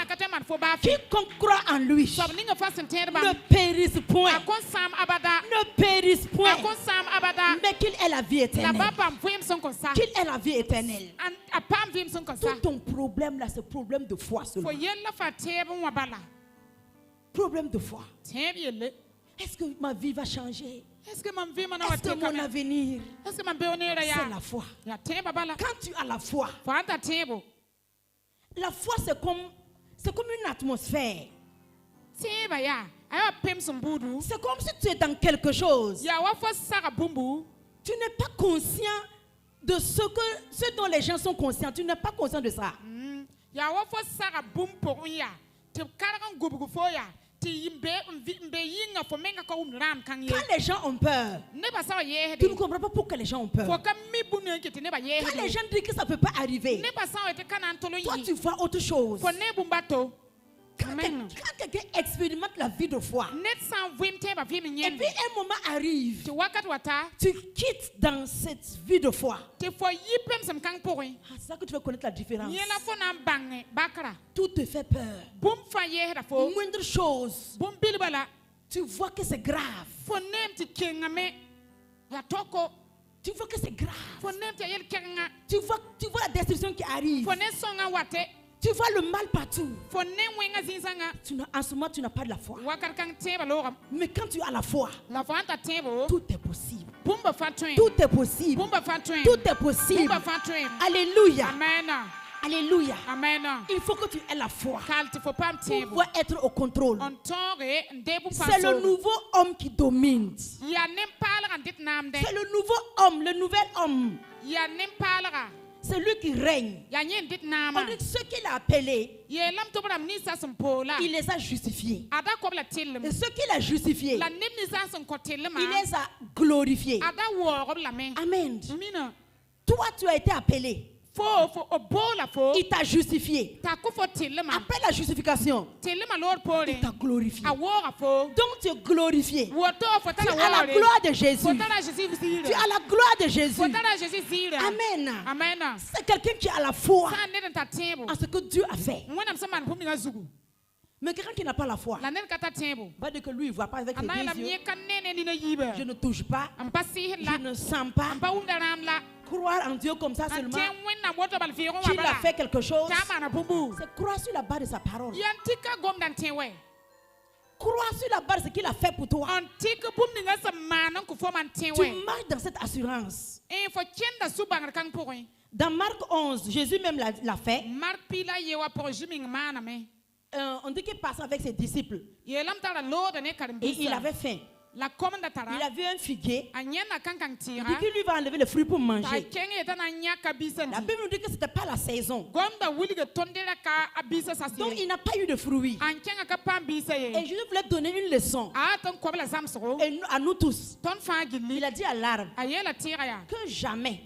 Quiconque croit en lui ne périsse point. Ne périsse point. Mais qu'il ait la vie éternelle. Qu'il ait la vie éternelle. Tout ton problème là, c'est problème de foi seulement. Problème de foi. Est-ce que ma vie va changer? Est-ce que mon avenir? C'est la foi. Quand tu as la foi, c'est comme une atmosphère. C'est comme si tu es dans quelque chose. Tu n'es pas conscient de ce dont les gens sont conscients. Tu n'es pas conscient de ça. Quand les gens ont peur, tu ne comprends pas pourquoi les gens ont peur. Quand les gens disent que ça ne peut pas arriver, toi tu vois autre chose. Quand quelqu'un expérimente la vie de foi, et puis un moment arrive, tu quittes dans cette vie de foi. C'est ça que tu vas connaître la différence. Tout te fait peur. Moindre chose, tu vois que c'est grave. Tu vois que c'est grave. Tu vois la destruction qui arrive. Tu vois le mal partout. En ce moment, tu n'as pas de la foi. Mais quand tu as la foi, tout est possible. Tout est possible. Tout est possible. Alléluia. Alléluia. Il faut que tu aies la foi pour pouvoir être au contrôle. C'est le nouveau homme qui domine. C'est le nouveau homme, le nouvel homme. C'est lui qui règne. On dit que ceux qu'il a appelés, il les a justifiés. Et ceux qu'il a justifiés, il les a glorifiés. Amen. Toi, tu as été appelé. Il t'a justifié. Après la justification, il t'a glorifié. Donc tu es glorifié. Tu as la gloire de Jésus. Tu as la gloire de Jésus. Amen. C'est quelqu'un qui a la foi en ce que Dieu a fait. Mais quelqu'un qui n'a pas la foi va dire que lui il ne voit pas avec les deux yeux. Je ne touche pas. Je ne sens pas. Croire en Dieu comme ça seulement, qu'il a fait quelque chose, c'est croire sur la base de sa parole. Croire sur la base de ce qu'il a fait pour toi. Tu marches dans cette assurance. Dans Marc 11, Jésus même l'a fait. On dit qu'il passe avec ses disciples. Et il avait faim. Il a vu un figuier. Il dit qu'il lui va enlever le fruit pour manger. La Bible nous dit que ce n'était pas la saison. Donc il n'a pas eu de fruits. Et Jésus voulait donner une leçon. Et à nous tous. Il a dit à l'arbre que jamais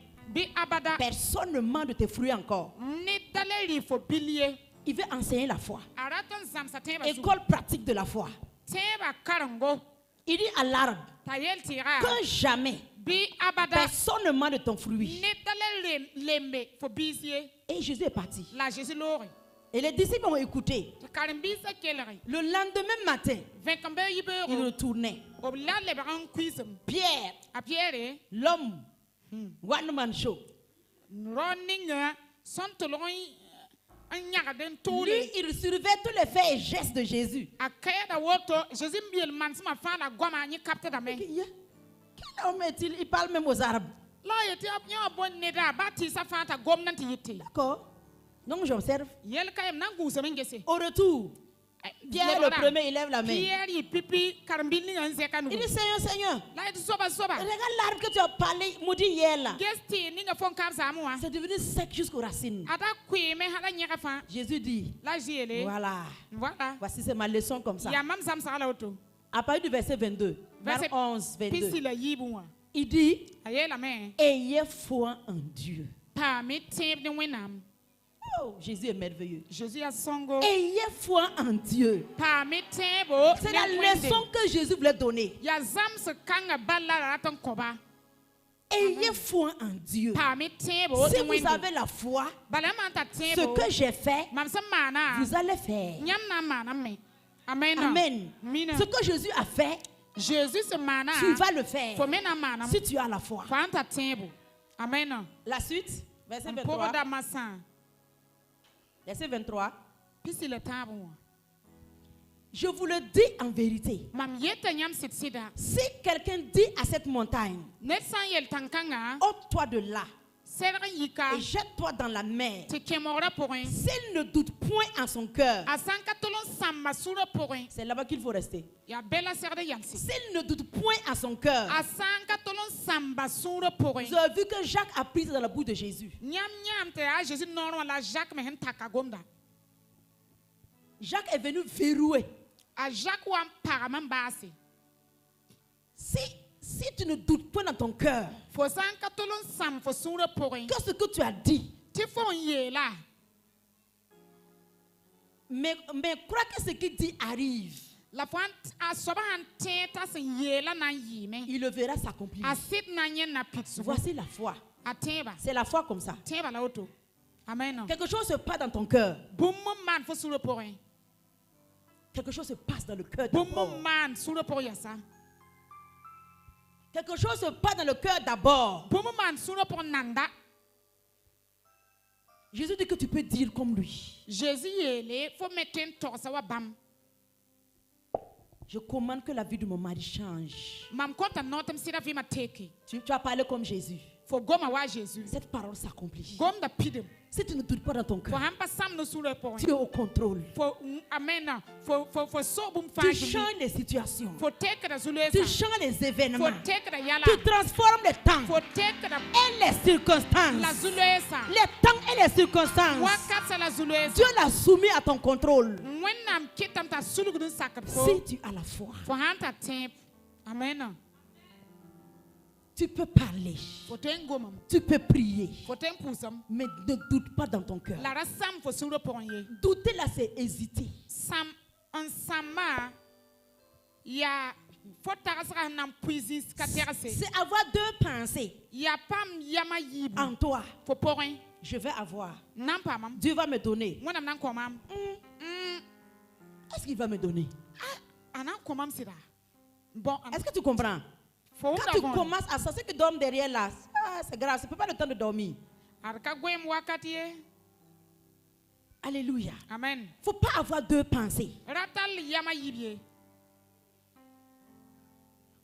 personne ne mange de tes fruits encore. Il veut enseigner la foi. École pratique de la foi. Il dit à l'arbre que jamais personne ne mange de ton fruit. Et Jésus est parti. Et les disciples ont écouté. Le lendemain matin, ils retournaient. Pierre, l'homme, one man show. Lui, il surveillait tous les faits et gestes de Jésus. Quel homme est-il? Il parle même aux Arabes. D'accord. Donc j'observe. Au retour, Pierre le premier, il lève la main. Il dit Seigneur, Seigneur, regarde l'arbre que tu as parlé, maudit hier là. C'est devenu sec jusqu'aux racines. Jésus dit, voilà, voici c'est ma leçon comme ça. À partir du verset 22, verset 11, 22, il dit, ayez foi en Dieu. Oh, Jésus est merveilleux. Ayez foi en Dieu. C'est la leçon que Jésus voulait donner. Ayez foi en Dieu. Si vous avez la foi, ce que j'ai fait, vous allez faire. Amen. Ce que Jésus a fait, tu vas le faire. Si tu as la foi. La suite, verset 23. Verset 23. Je vous le dis en vérité. Si quelqu'un dit à cette montagne, ôte-toi de là et jette-toi dans la mer, s'il ne doute point en son cœur, c'est là-bas qu'il faut rester. S'il ne doute point en son cœur, vous avez vu que Jacques a pris dans la bouche de Jésus. Jacques est venu verrouiller. Si tu ne doutes pas dans ton cœur que ce que tu as dit, mais crois que ce qu'il dit arrive, il le verra s'accomplir. Voici la foi. C'est la foi comme ça. Quelque chose se passe dans ton cœur. Quelque chose se passe dans le cœur d'abord. Quelque chose se passe dans le cœur d'abord. Jésus dit que tu peux dire comme lui. Je commande que la vie de mon mari change. Tu as parlé comme Jésus. Cette parole s'accomplit. Si tu ne doutes pas dans ton cœur, tu es au contrôle. Tu changes les situations. Tu changes les événements. Tu transformes les temps et les circonstances. Les temps et les circonstances. Dieu l'a soumis à ton contrôle. Si tu as la foi, tu peux parler, tu peux prier, mais ne doute pas dans ton cœur. Douter là, c'est hésiter. C'est avoir deux pensées en toi. Je vais avoir. Dieu va me donner. Est-ce qu'il va me donner? Est-ce que tu comprends? Quand tu commences à ça, ceux qui dorment derrière là, c'est grave, ce n'est pas le temps de dormir. Alléluia. Amen. Il ne faut pas avoir deux pensées. Il ne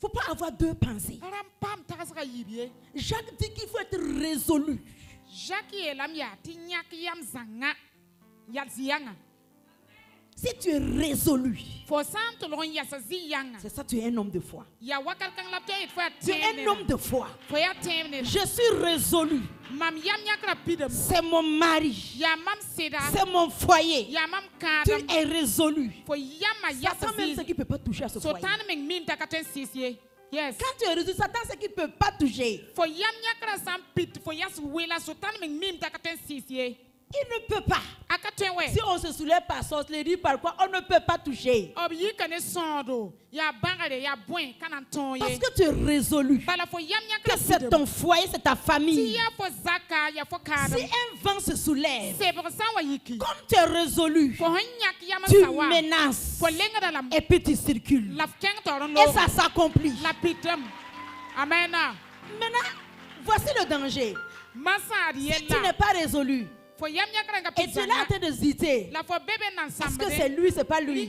faut pas avoir deux pensées. Jacques dit qu'il faut être résolu. Si tu es résolu, c'est ça, tu es un homme de foi. Tu es un homme de foi. Je suis résolu. C'est mon mari. C'est mon foyer. Tu es résolu. Satan même ce qui ne peut pas toucher à ce foyer. Yes. Quand tu es résolu, Satan ce qui ne peut pas toucher. Il ne peut pas. Si on se soulève par sorcellerie, par quoi, on ne peut pas toucher. Parce que tu es résolu. Que c'est ton foyer, c'est ta famille. Si un vent se soulève, comme tu es résolu, tu menaces. Et puis tu circules. Et ça s'accomplit. Amen. Maintenant, voici le danger. Si tu n'es pas résolu, et tu es là en train d'hésiter, parce que c'est lui, c'est pas lui.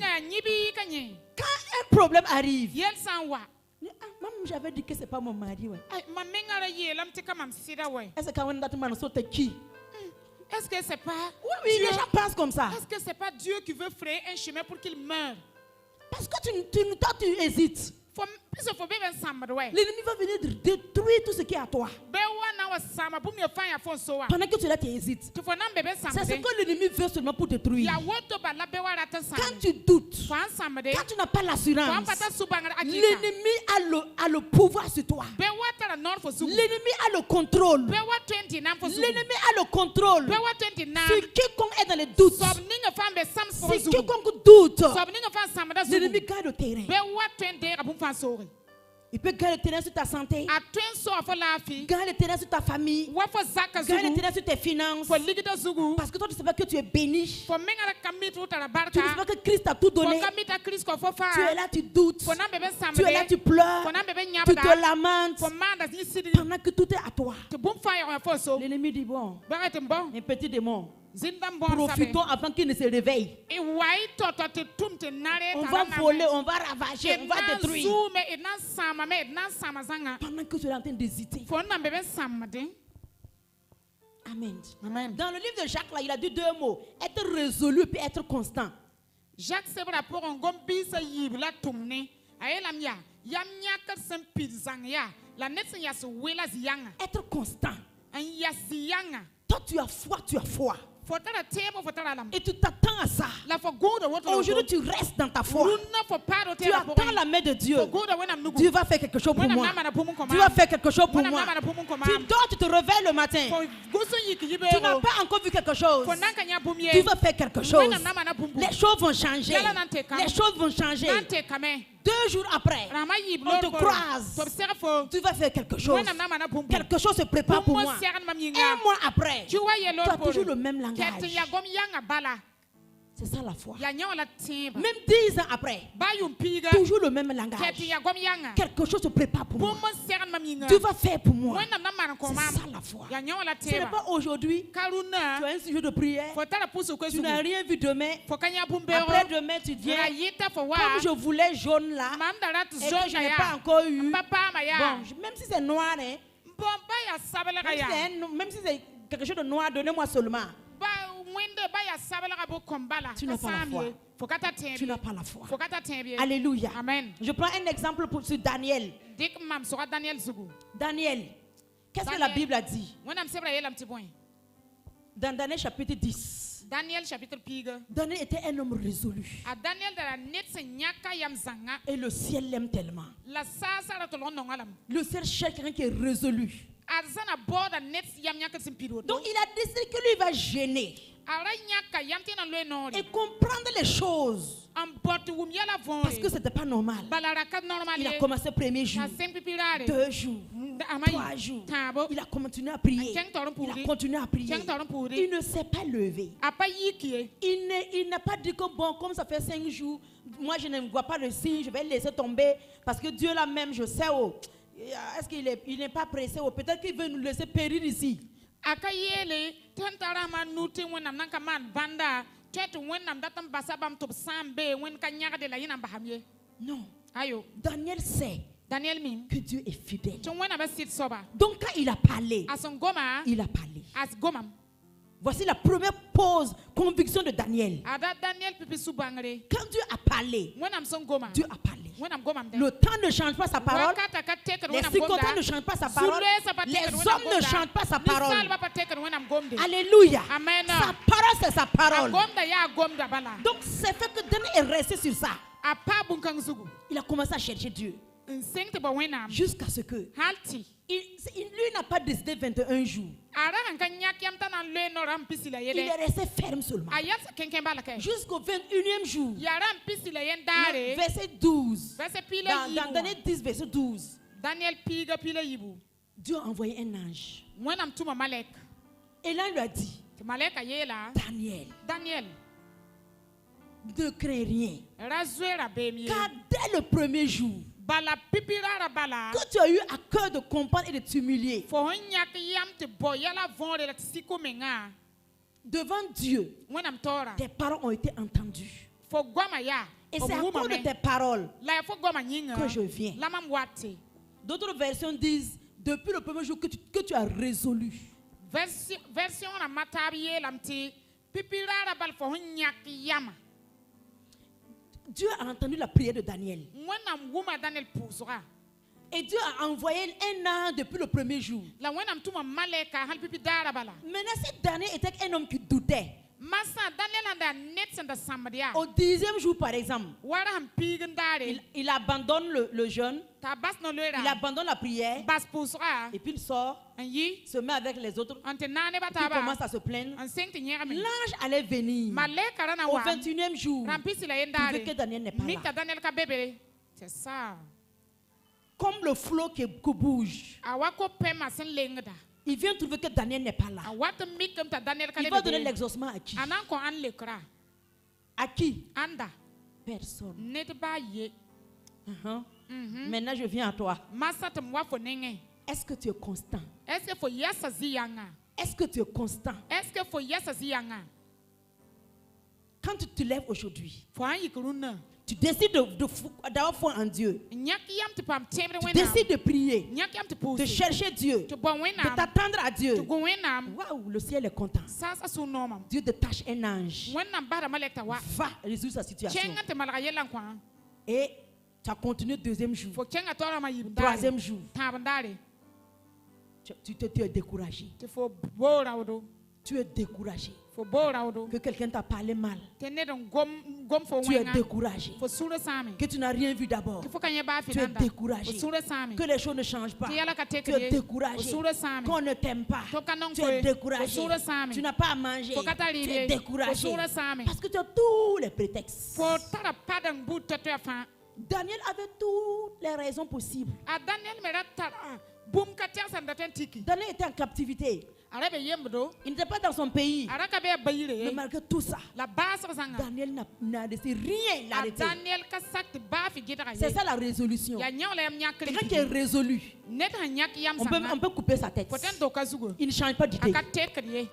Quand un problème arrive, maman, j'avais dit que c'est pas mon mari. Est-ce que c'est pas oui, les gens pensent comme ça. Est-ce que c'est pas Dieu qui veut frayer un chemin pour qu'il meure? Parce que tu hésites. L'ennemi va venir détruire tout ce qui est à toi. Pendant que tu es là, tu hésites. C'est ce que l'ennemi veut seulement pour détruire. Quand tu doutes, quand tu n'as pas l'assurance, l'ennemi a le pouvoir sur toi. L'ennemi a le contrôle. L'ennemi a le contrôle. Si quiconque est dans les doutes, si quiconque doute, l'ennemi garde le terrain. Il peut garder le terrain sur ta santé, garder le terrain sur ta famille, garder le terrain sur tes finances. Parce que toi, tu ne sais pas que tu es béni. Tu ne sais pas que Christ a tout donné. Tu es là, tu doutes. Tu es là, tu pleures. Tu te lamentes. Pendant que tout est à toi. L'ennemi dit bon, un petit démon. Profitons avant qu'il ne se réveille. On va voler, on va ravager, on va détruire. Pendant que tu es en train d'hésiter. Amen. Amen. Dans le livre de Jacques, là, il a dit deux mots. Être résolu et être constant. Jacques, c'est pour un gombi, ça y est, la tourne. Aïe, être constant. Toi, tu as foi, tu as foi. Et tu t'attends à ça. Aujourd'hui, tu restes dans ta foi. Tu attends la main de Dieu. Dieu va faire quelque chose pour moi. Dieu va faire quelque chose pour moi. Tu dors, tu te réveilles le matin. Tu n'as pas encore vu quelque chose. Tu vas faire quelque chose. Les choses vont changer. Les choses vont changer. 2 jours après, on te croise. Tu vas faire quelque chose. Quelque chose se prépare pour moi. 1 mois après, tu as toujours le même langage. C'est ça la foi. Même 10 ans après, toujours le même langage. Quelque chose se prépare pour moi. Tu vas faire pour moi. C'est ça la foi. Ce n'est pas aujourd'hui. Tu as un sujet de prière. Tu n'as rien vu demain. Après demain, tu viens. Comme je voulais jaune là, et que je n'ai pas encore eu. Bon, même si c'est noir, hein, même si c'est quelque chose de noir, donnez-moi seulement. Tu n'as pas la foi. Tu n'as pas la foi. Alléluia. Amen. Je prends un exemple sur Daniel. Daniel, qu'est-ce que la Bible a dit? Dans Daniel chapitre 10. Daniel était un homme résolu. Et le ciel l'aime tellement. Le ciel cherche quelqu'un qui est résolu. Donc il a décidé que lui va gêner et comprendre les choses. Parce que ce n'était pas normal. Il a commencé le premier jour, 2 jours, 3 jours. Il a continué à prier. Il a continué à prier. Il ne s'est pas levé. Il n'a pas dit que bon, comme ça fait 5 jours, moi je ne vois pas le signe, je vais le laisser tomber. Parce que Dieu là même, je sais, oh, est-ce qu'il n'est pas pressé, ou peut-être qu'il veut nous laisser périr ici. Non. Daniel sait que Dieu est fidèle. Donc quand il a parlé, il a parlé. Voici la première conviction de Daniel. Quand Dieu a parlé, Dieu a parlé. Le temps ne change pas sa parole. Les circonstances ne changent pas sa parole. Les hommes ne changent pas sa parole. Alléluia. Sa parole, c'est sa parole. Donc c'est fait que Daniel est resté sur ça. Il a commencé à chercher Dieu. Jusqu'à ce que lui n'a pas décidé 21 jours. Il est resté ferme seulement. Jusqu'au 21e jour. Verset 12. Dans Daniel 10, verset 12. Dieu a envoyé un ange. Et là, il lui a dit, Daniel, ne crée rien. Car dès le premier jour, que tu as eu à cœur de comprendre et de t'humilier devant Dieu, tes paroles ont été entendues. Et c'est à cause de tes paroles que je viens. D'autres versions disent, depuis le premier jour que tu as résolu. Dieu a entendu la prière de Daniel. Et Dieu a envoyé un ange depuis le premier jour. Maintenant, si Daniel était un homme qui doutait, au 10e jour, par exemple, il abandonne le jeûne, il abandonne la prière, et puis il sort, se met avec les autres, il commence à se plaindre. L'ange allait venir au 21e jour, trouver que Daniel n'est pas là. C'est ça. Comme le flot qui bouge. Il vient trouver que Daniel n'est pas là. Il va donner l'exaucement à qui? À qui? Personne. Maintenant, je viens à toi. Est-ce que tu es constant? Est-ce que tu es constant? Quand tu te lèves aujourd'hui, tu décides d'avoir foi en Dieu. Tu décides de prier, de chercher Dieu, de t'attendre à Dieu. Waouh, le ciel est content. Dieu détache un ange. Va résoudre sa situation. Et tu as continué le 2e jour. 3e jour. Tu es découragé. Tu es découragé. Que quelqu'un t'a parlé mal. Tu es découragé. Que tu n'as rien vu d'abord. Tu es découragé. Que les choses ne changent pas. Tu es découragé. Qu'on ne t'aime pas. Tu es découragé. Tu n'as pas à manger. Tu es découragé. Parce que tu as tous les prétextes. Daniel avait toutes les raisons possibles. Daniel était en captivité. Il n'était pas dans son pays. Mais malgré tout ça, Daniel n'a laissé rien l'arrêter. C'est ça la résolution. Quelqu'un qui est résolu, on peut couper sa tête. Il ne change pas d'idée.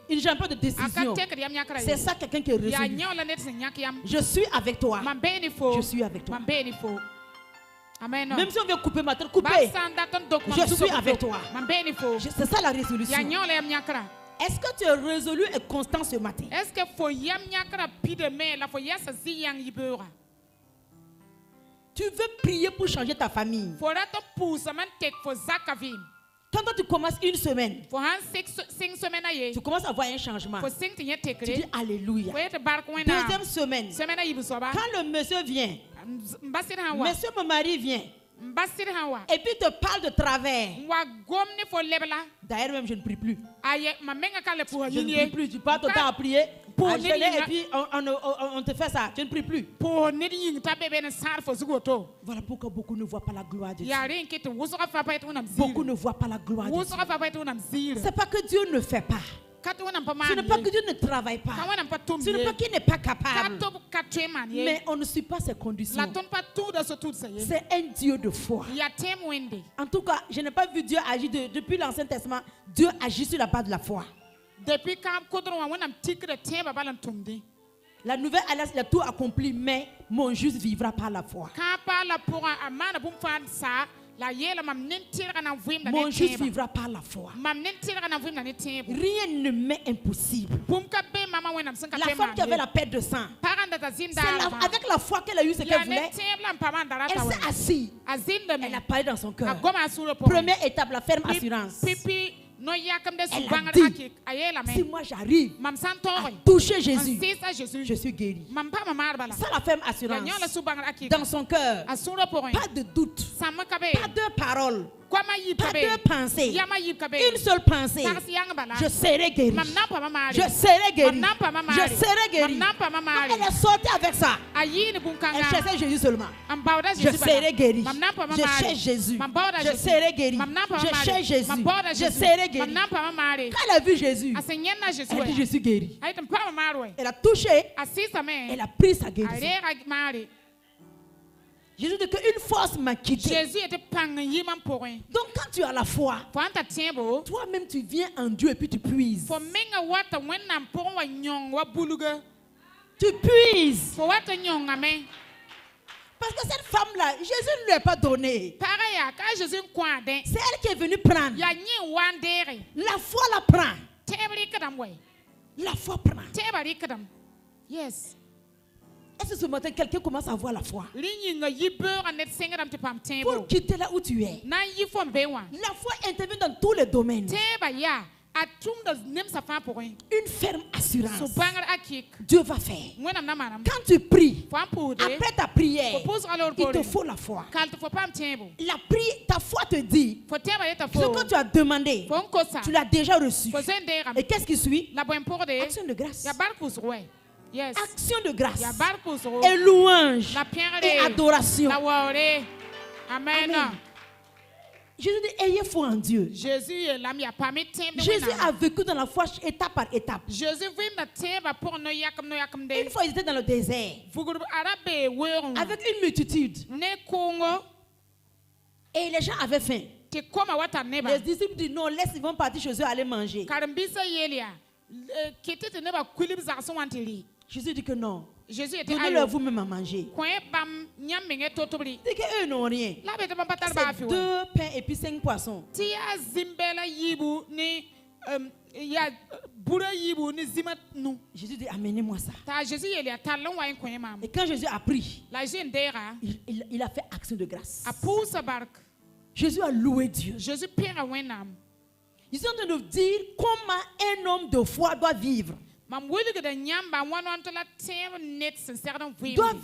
Il ne change pas de décision. C'est ça quelqu'un qui est résolu. Je suis avec toi. Je suis avec toi. Amen. Même si on veut couper ma tête, couper. Je suis avec toi. C'est ça la résolution. Est-ce que tu es résolu et constant ce matin? Tu veux prier pour changer ta famille? Quand tu commences une semaine, tu commences à voir un changement. Tu dis Alléluia. 2e semaine, quand le monsieur vient, monsieur mon mari vient, et puis te parle de travers. D'ailleurs même je ne prie plus. Je ne prie plus. Tu passes ton temps à prier, à jeûner, et puis on te fait ça. Je ne prie plus. Voilà pourquoi beaucoup ne voient pas la gloire de Dieu. Beaucoup ne voient pas la gloire de Dieu. C'est pas que Dieu ne fait pas. Ce n'est pas que Dieu ne travaille pas. Ce n'est pas qu'il n'est pas capable. Mais on ne suit pas ses conditions. C'est un Dieu de foi. En tout cas, je n'ai pas vu Dieu agir depuis l'Ancien Testament. Dieu agit sur la base de la foi. La nouvelle alliance, il a tout accompli, mais mon juste vivra par la foi. Mon juste vivra par la foi. Rien ne m'est impossible. La femme qui avait la perte de sang, avec la foi qu'elle a eue ce qu'elle voulait, elle s'est assise. Elle a parlé dans son cœur. Première étape, la ferme assurance. Elle a dit, si moi j'arrive à toucher Jésus, je suis guéri. Ça, la ferme assurance. Dans son cœur, pas de doute, pas de parole, pas de pensée, une seule pensée. Je serai guéri. Je serai guéri. Je serai guéri. Donc, elle est sortie avec ça. Elle cherchait Jésus seulement. Je serai guéri. Je cherche Jésus. Je serai guéri. Je cherche Jésus. Je serai guéri. Quand elle a vu Jésus, elle a dit, je suis guéri. Elle a touché. Elle a pris sa guérison. Jésus dit qu'une force m'a quitté. Donc quand tu as la foi, toi-même tu viens en Dieu et puis tu puises. Tu puises. Parce que cette femme-là, Jésus ne lui a pas donné. C'est elle qui est venue prendre. La foi la prend. La foi prend. Yes. Est-ce que ce matin, quelqu'un commence à avoir la foi? Pour quitter là où tu es. La foi intervient dans tous les domaines. Une ferme assurance. Dieu va faire. Quand tu pries, après ta prière, il te faut la foi. Ta foi te dit ce que tu as demandé, tu l'as déjà reçu. Et qu'est-ce qui suit? Action de grâce. Yes. Action de grâce et louange et adoration. Amen. Jésus dit, ayez foi en Dieu. Jésus a vécu dans la foi étape par étape. Une fois, il était dans le désert avec une multitude. Et les gens avaient faim. Les disciples disent non, laisse, ils vont partir chez eux aller manger. Jésus dit que non. Donnez-leur vous-même à manger. C'est qu'eux n'ont rien. C'est 2 pains et puis 5 poissons. Jésus dit amenez-moi ça. Et quand Jésus a pris, il a fait action de grâce. Jésus a loué Dieu. Ils sont en train de dire comment un homme de foi doit vivre. Doit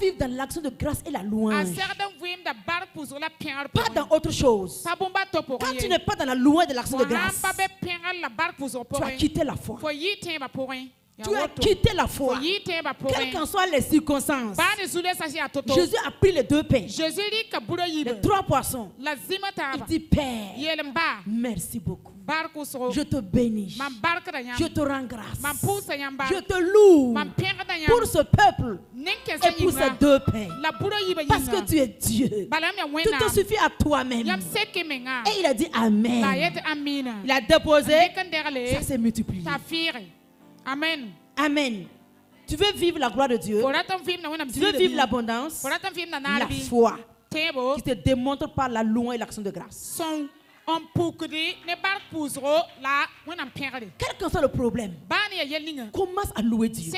vivre dans l'action de grâce et la louange. Pas dans autre chose. Quand tu n'es pas dans la louange de l'action de grâce, tu as quitté la foi. Tu as quitté la foi. Quelles qu'en soient les circonstances. Jésus a pris les 2 pains, les 3 poissons. Il dit, Père, merci beaucoup. Je te bénis. Je te rends grâce. Je te loue pour ce peuple et pour ces 2 pains. Parce que tu es Dieu. Tout te suffit à toi-même. Et il a dit Amen. Il a déposé. Ça s'est multiplié. Amen. Amen. Tu veux vivre la gloire de Dieu? Tu veux vivre l'abondance? La foi qui te démontre par la louange et l'action de grâce. Quel que soit le problème, commence à louer Dieu.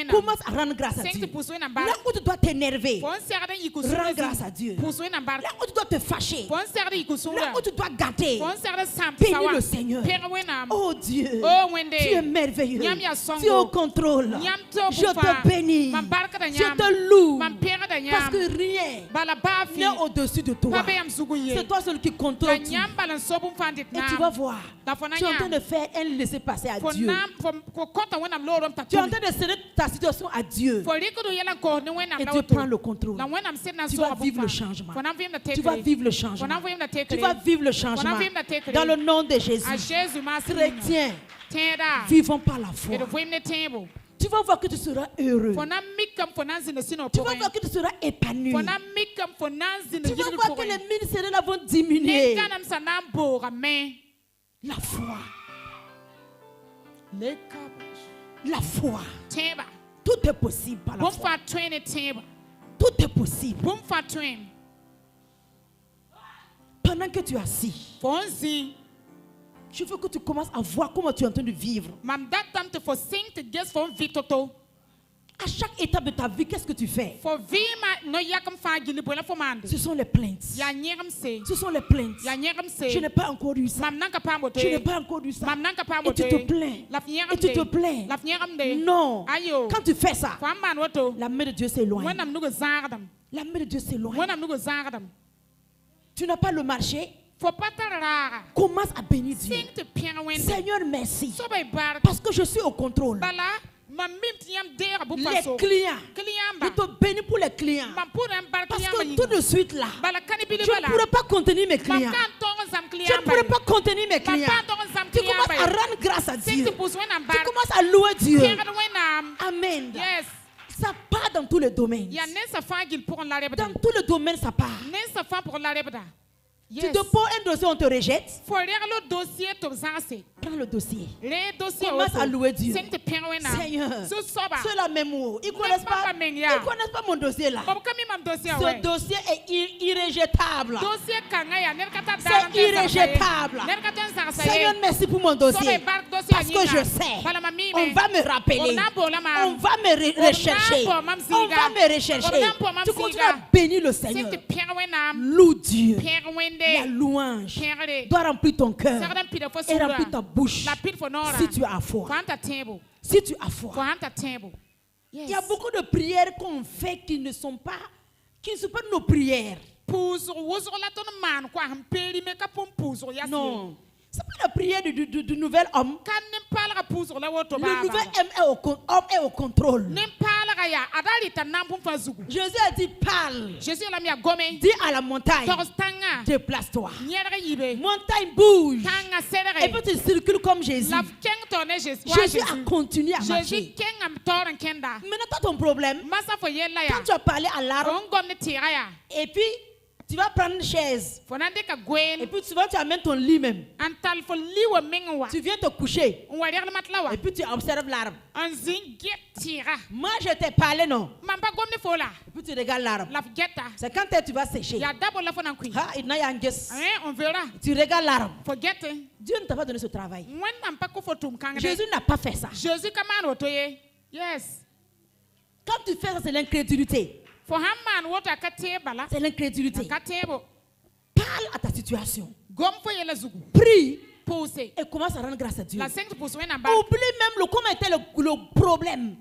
Commence à rendre grâce à Dieu. Là où tu dois t'énerver, rends grâce à Dieu. Là où tu dois te fâcher, là où tu dois gâter, bénis le Seigneur. Oh Dieu, tu es merveilleux. Tu es au contrôle. Je te bénis. Je te loue. Parce que rien n'est au-dessus de toi. C'est toi seul qui contrôle tout. Et tu vas voir, tu es en train de faire un laisser-passer à Dieu. Tu es en train de céder ta situation à Dieu. Et Dieu prend le contrôle. Tu vas vivre le changement. Tu vas vivre le changement. Tu vas vivre le changement. Dans le nom de Jésus. Chrétiens, vivons par la foi. Tu vas voir que tu seras heureux. Tu vas voir que tu seras épanoui. Tu vas voir que les ministères vont diminuer. La foi. La foi. Tout est possible par la foi. Tout est possible. Pendant que tu es assis, je veux que tu commences à voir comment tu es en train de vivre. À chaque étape de ta vie, qu'est-ce que tu fais? Ce sont les plaintes. Ce sont les plaintes. Je n'ai pas encore eu ça. Je n'ai pas encore eu ça. Et tu te plains. Et tu te plains. Non. Quand tu fais ça, la main de Dieu s'éloigne. La main de Dieu s'éloigne. Tu n'as pas le marché. Commence à bénir Dieu. Seigneur, merci. Parce que je suis au contrôle. Les clients, je te bénis pour les clients. Parce que tout de suite là, je ne pourrais pas contenir mes clients. Je ne pourrais pas contenir mes clients. Tu commences à rendre grâce à Dieu. Tu commences à louer Dieu. Amen. Ça part dans tous les domaines. Dans tous les domaines, ça part. Tu te poses un dossier, on te rejette. Prends le dossier. Commence à louer Dieu. Seigneur, ceux-là même, ils ne connaissent pas mon dossier là. Ce dossier est irréjectable. C'est irréjectable. Seigneur, merci pour mon dossier. Parce que je sais, on va me rappeler. On va me rechercher. On va me rechercher. Tu continues à bénir le Seigneur. Loue Dieu. La louange doit remplir ton cœur et remplir ta bouche si tu as foi. Si tu as foi. Il y a beaucoup de prières qu'on fait qui ne sont pas nos prières. Non. C'est pas la prière du nouvel homme. Le nouvel homme est au contrôle. Jésus a dit parle. Dis à la montagne, déplace-toi. Montagne bouge. Et puis tu circules comme Jésus. Jésus a continué à marcher. Maintenant, toi ton problème, quand tu as parlé à l'arbre, et puis tu vas prendre une chaise. Et puis tu amènes ton lit même. Tu viens te coucher. Et puis tu observes l'arbre. Moi je t'ai parlé, non? Et puis tu regardes l'arbre. C'est quand tu vas sécher. Tu regardes l'arbre. Dieu ne t'a pas donné ce travail. Jésus n'a pas fait ça. Quand tu fais ça, c'est l'incrédulité. C'est l'incrédulité. Parle à ta situation. Prie et commence à rendre grâce à Dieu. Oublie même comment était le problème.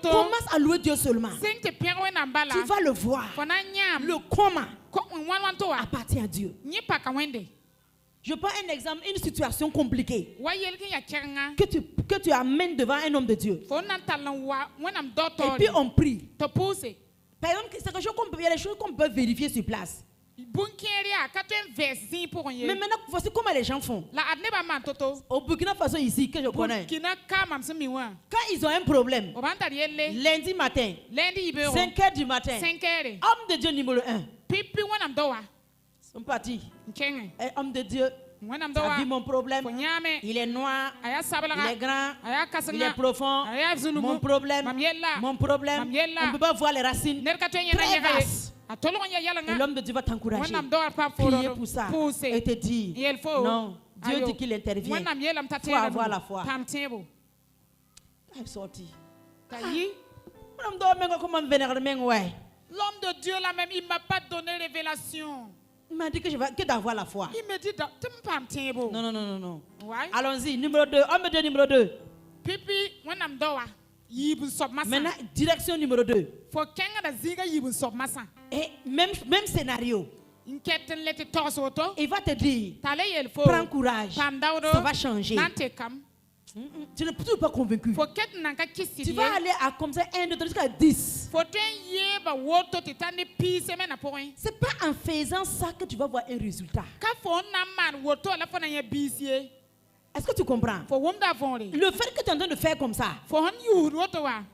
Commence à louer Dieu seulement. Tu vas le voir. Le comment appartient à Dieu. Je prends un exemple, une situation compliquée que tu amènes devant un homme de Dieu. Et puis on prie. Par exemple, il y a des choses qu'on peut vérifier sur place. Mais maintenant, voici comment les gens font. Au Burkina Faso ici, que je connais, quand ils ont un problème, lundi matin, 5h du matin, homme de Dieu numéro 1, ils sont partis. Homme de Dieu, tu as vu mon problème, il est noir, il est grand, il est profond, mon problème, on ne peut pas voir les racines, très vastes. Et l'homme de Dieu va t'encourager, prier pour ça, et te dire, non, Dieu dit qu'il intervient, il faut avoir la foi. Elle est sortie. L'homme de Dieu là même, il ne m'a pas donné révélation. Il m'a dit que d'avoir la foi. Il me dit, non. Allons-y, numéro 2, homme de Dieu numéro 2. Maintenant, direction numéro 2. Et même scénario. Il va te dire, prends courage, ça va changer. Tu n'es toujours pas convaincu. Tu vas aller à comme ça 1, 2, 3 jusqu'à 10. C'est pas en faisant ça que tu vas voir un résultat. Est-ce que tu comprends? Le fait que tu es en train de faire comme ça,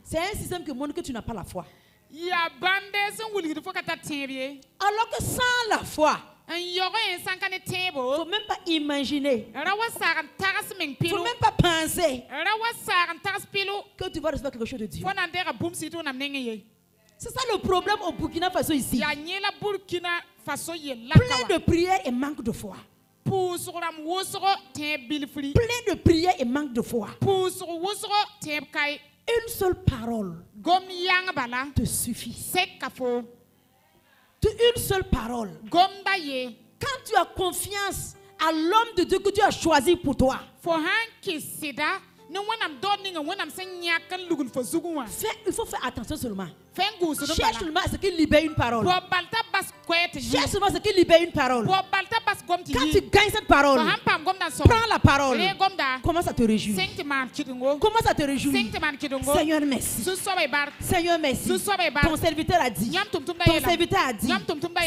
c'est un système qui montre que tu n'as pas la foi. Alors que sans la foi, il ne faut même pas imaginer. Il ne faut même pas penser que tu vas recevoir quelque chose de Dieu. C'est ça le problème au Burkina Faso ici. Plein de prières et manque de foi. Plein de prières et manque de foi. Une seule parole te suffit. Une seule parole. Quand tu as confiance à l'homme de Dieu que tu as choisi pour toi, il faut faire attention seulement. Cherche seulement à ce qu'il libère une parole. Cherche seulement à ce qu'il libère une parole. Quand tu gagnes cette parole, prends la parole. Commence à te réjouir. Commence à te réjouir. Seigneur, merci. Seigneur, merci. Ton serviteur a dit. Ton serviteur a dit.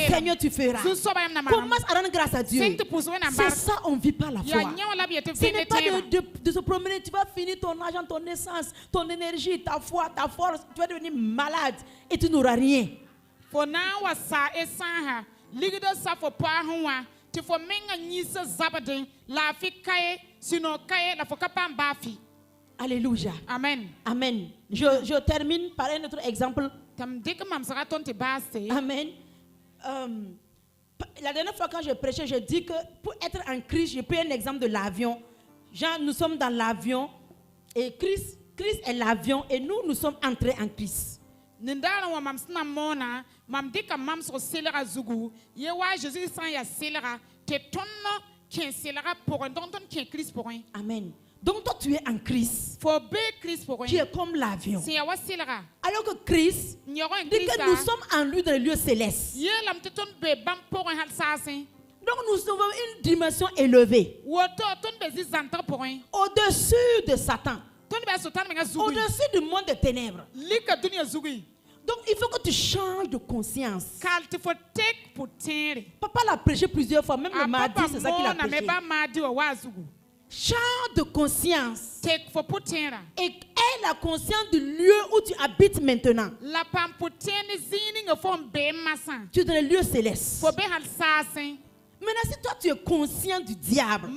Seigneur, tu feras. Commence à rendre grâce à Dieu. C'est ça, on ne vit pas la foi. Ce n'est pas de se promener. Tu vas finir ton argent, ton essence, ton énergie, ta foi, ta force. Tu vas devenir malade et tu n'auras rien. Alléluia. Amen. Amen. Je termine par un autre exemple. Amen. La dernière fois quand je prêchais, je dis que pour être en Christ, j'ai pris un exemple de l'avion. Genre, nous sommes dans l'avion et Christ est l'avion et nous sommes entrés en Christ. Amen. Donc toi tu es en Christ. Tu es comme l'avion. Alors que Christ dit que nous sommes en lui dans le lieu céleste. Donc nous sommes une dimension élevée. Au-dessus de Satan. Au-dessus du monde des ténèbres. Donc il faut que tu changes de conscience. Papa l'a prêché plusieurs fois, même le mardi, c'est ça qu'il a prêché. Change de conscience. Et aie la conscience du lieu où tu habites maintenant. Tu es dans le lieu céleste. Maintenant, si toi tu es conscient du diable,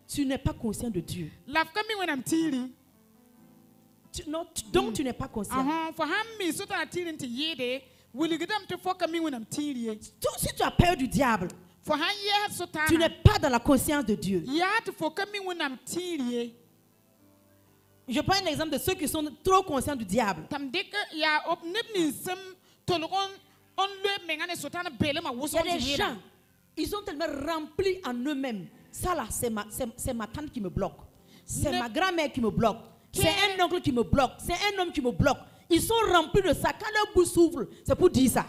tu n'es pas conscient de Dieu. Donc tu n'es pas conscient. Si tu as peur du diable, tu n'es pas dans la conscience de Dieu. Je prends un exemple de ceux qui sont trop conscients du diable. Il y a des gens, ils sont tellement remplis en eux-mêmes. Ça là, c'est ma tante qui me bloque. C'est ma grand-mère qui me bloque. C'est un oncle qui me bloque. C'est un homme qui me bloque. Ils sont remplis de ça. Quand leur bouche s'ouvre, c'est pour dire ça.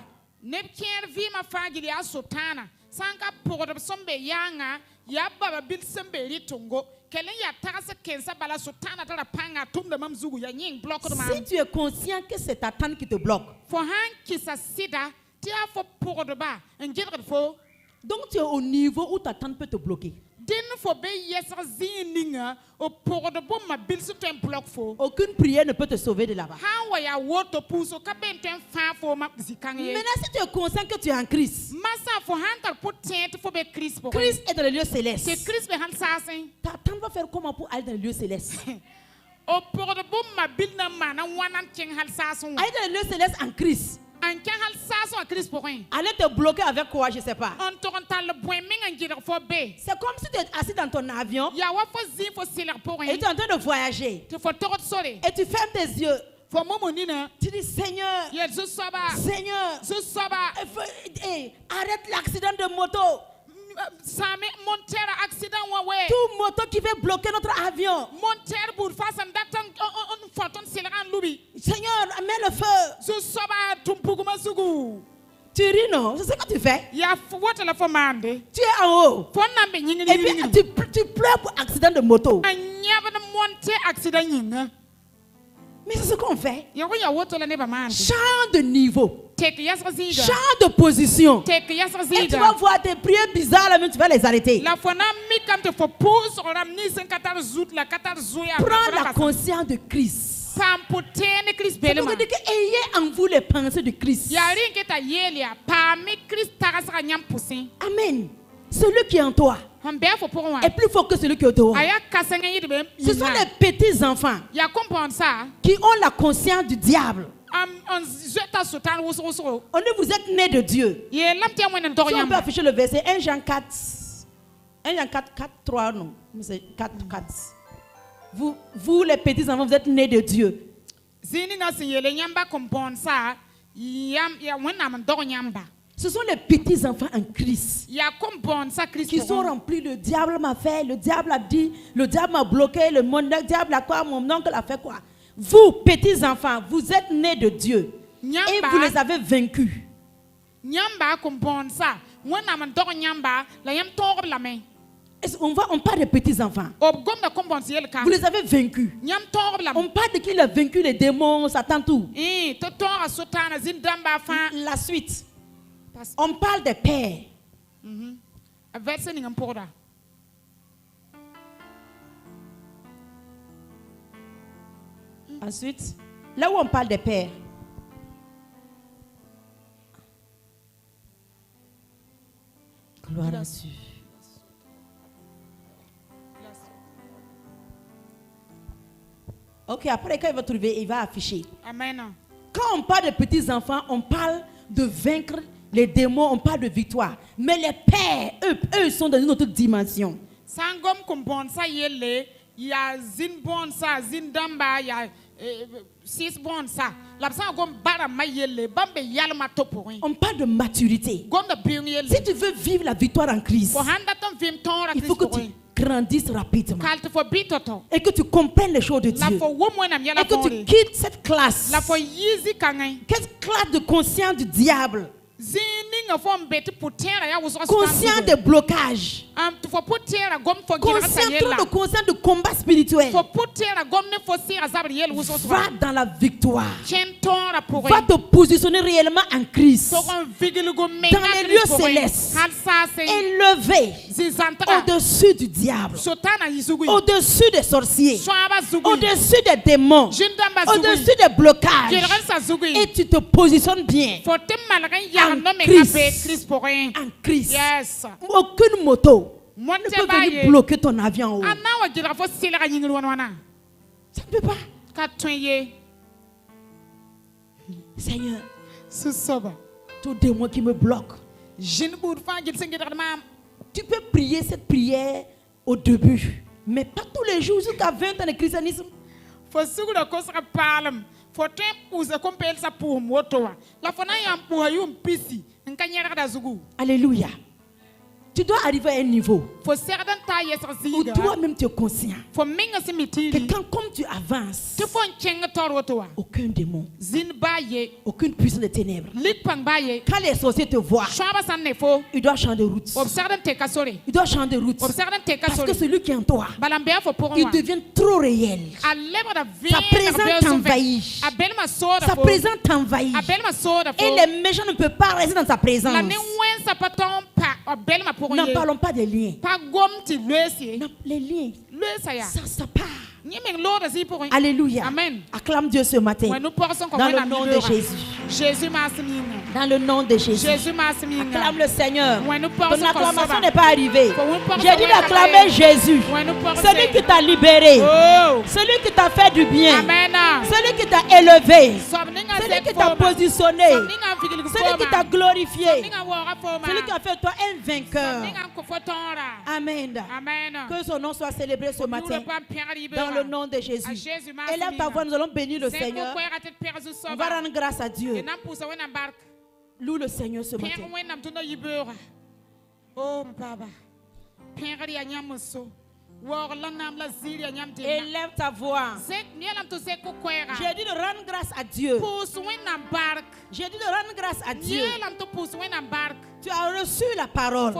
Si tu es conscient que c'est ta tante qui te bloque, donc tu es au niveau où ta tante peut te bloquer. Aucune prière ne peut te sauver de là-bas. Maintenant, si tu es conscient que tu es en Christ, Christ est dans le lieu céleste. Ta tante va faire comment pour aller dans le lieu céleste? Aller dans le lieu céleste en Christ. Aller te bloquer avec quoi, je ne sais pas. C'est comme si tu es assis dans ton avion et tu es en train de voyager et tu fermes tes yeux. Tu dis Seigneur, Seigneur, arrête l'accident de moto. Tout moto qui veut bloquer notre avion. Seigneur, mets le feu. Tu ris, non? C'est ce que tu fais. Tu es en haut. Et puis tu pleures pour accident de moto. Mais c'est ce qu'on fait. Change de niveau. Change de position. Et tu vas voir tes prières bizarres, mais tu vas les arrêter. Prends la conscience de Christ. Ayez en vous les pensées de Christ. Amen. Celui qui est en toi est plus fort que celui qui est au dehors. Ce sont les petits enfants qui ont la conscience du diable. dit vous êtes nés de Dieu. Si on peut afficher le verset 1 Jean 4. 1 Jean 4, 3, non. C'est 4. Vous les petits enfants, vous êtes nés de Dieu. Ce sont les petits enfants en Christ qui sont remplis. Le diable m'a fait, le diable a dit, le diable m'a bloqué, le diable a quoi, mon oncle a fait quoi. Vous, petits enfants, vous êtes nés de Dieu et vous les avez vaincus. On parle des petits enfants. Vous les avez vaincus. On parle de qui il a vaincu les démons, Satan, tout. La suite. On parle des pères. Ensuite, là où on parle des pères. Gloire à Dieu. Ok, après quand il va trouver, il va afficher. Amen. Quand on parle de petits enfants, on parle de vaincre les démons, on parle de victoire. Mais les pères, eux sont dans une autre dimension. Sangom kumbonsa yele, ya zin bonsa, zin damba, ya six bonsa. On parle de maturité. Si tu veux vivre la victoire en Christ, il faut que tu grandisses rapidement et que tu comprennes les choses de Dieu et que tu quittes cette classe de conscience du diable, conscient de blocage, conscient de combat spirituel. Va dans la victoire. Va te positionner réellement en Christ, dans les lieux célestes, élevé au-dessus du diable, au-dessus des sorciers, au-dessus des démons, au-dessus des blocages. Et tu te positionnes bien en Christ. Yes. Aucune moto ne peut venir bloquer ton avion en haut. Ça ne peut pas. Seigneur, tout démon qui me bloque. Tu peux prier cette prière au début, mais pas tous les jours jusqu'à 20 ans de christianisme. Alléluia. Tu dois arriver à un niveau où toi-même tu es conscient que comme tu avances, aucun démon, aucune puissance de ténèbres, quand les sorciers te voient, il doit changer de route. Il doit changer de route. Parce que celui qui est en toi, il devient trop réel. Sa présence t'envahit. Sa présence t'envahit. Et les méchants ne peuvent pas rester dans sa présence. N'en parlons pas des liens. Non, les liens, ça part. Alléluia. Amen. Acclame Dieu ce matin. Dans le nom de Jésus. Dans le nom de Jésus. Acclame le Seigneur. Ton acclamation n'est pas arrivée. J'ai dit d'acclamer Jésus. Celui qui t'a libéré. Celui qui t'a fait du bien. Celui qui t'a élevé. Celui qui t'a positionné. Celui qui t'a glorifié. Celui qui a fait de toi un vainqueur. Amen. Que son nom soit célébré ce matin. Dans le nom de Jésus. Élève ta voix, nous allons bénir le Seigneur. On va rendre grâce à Dieu. Loue le Seigneur ce matin. Oh, Papa. Élève ta voix. J'ai dit de rendre grâce à Dieu. J'ai dit de rendre grâce à Dieu. Tu as reçu la parole.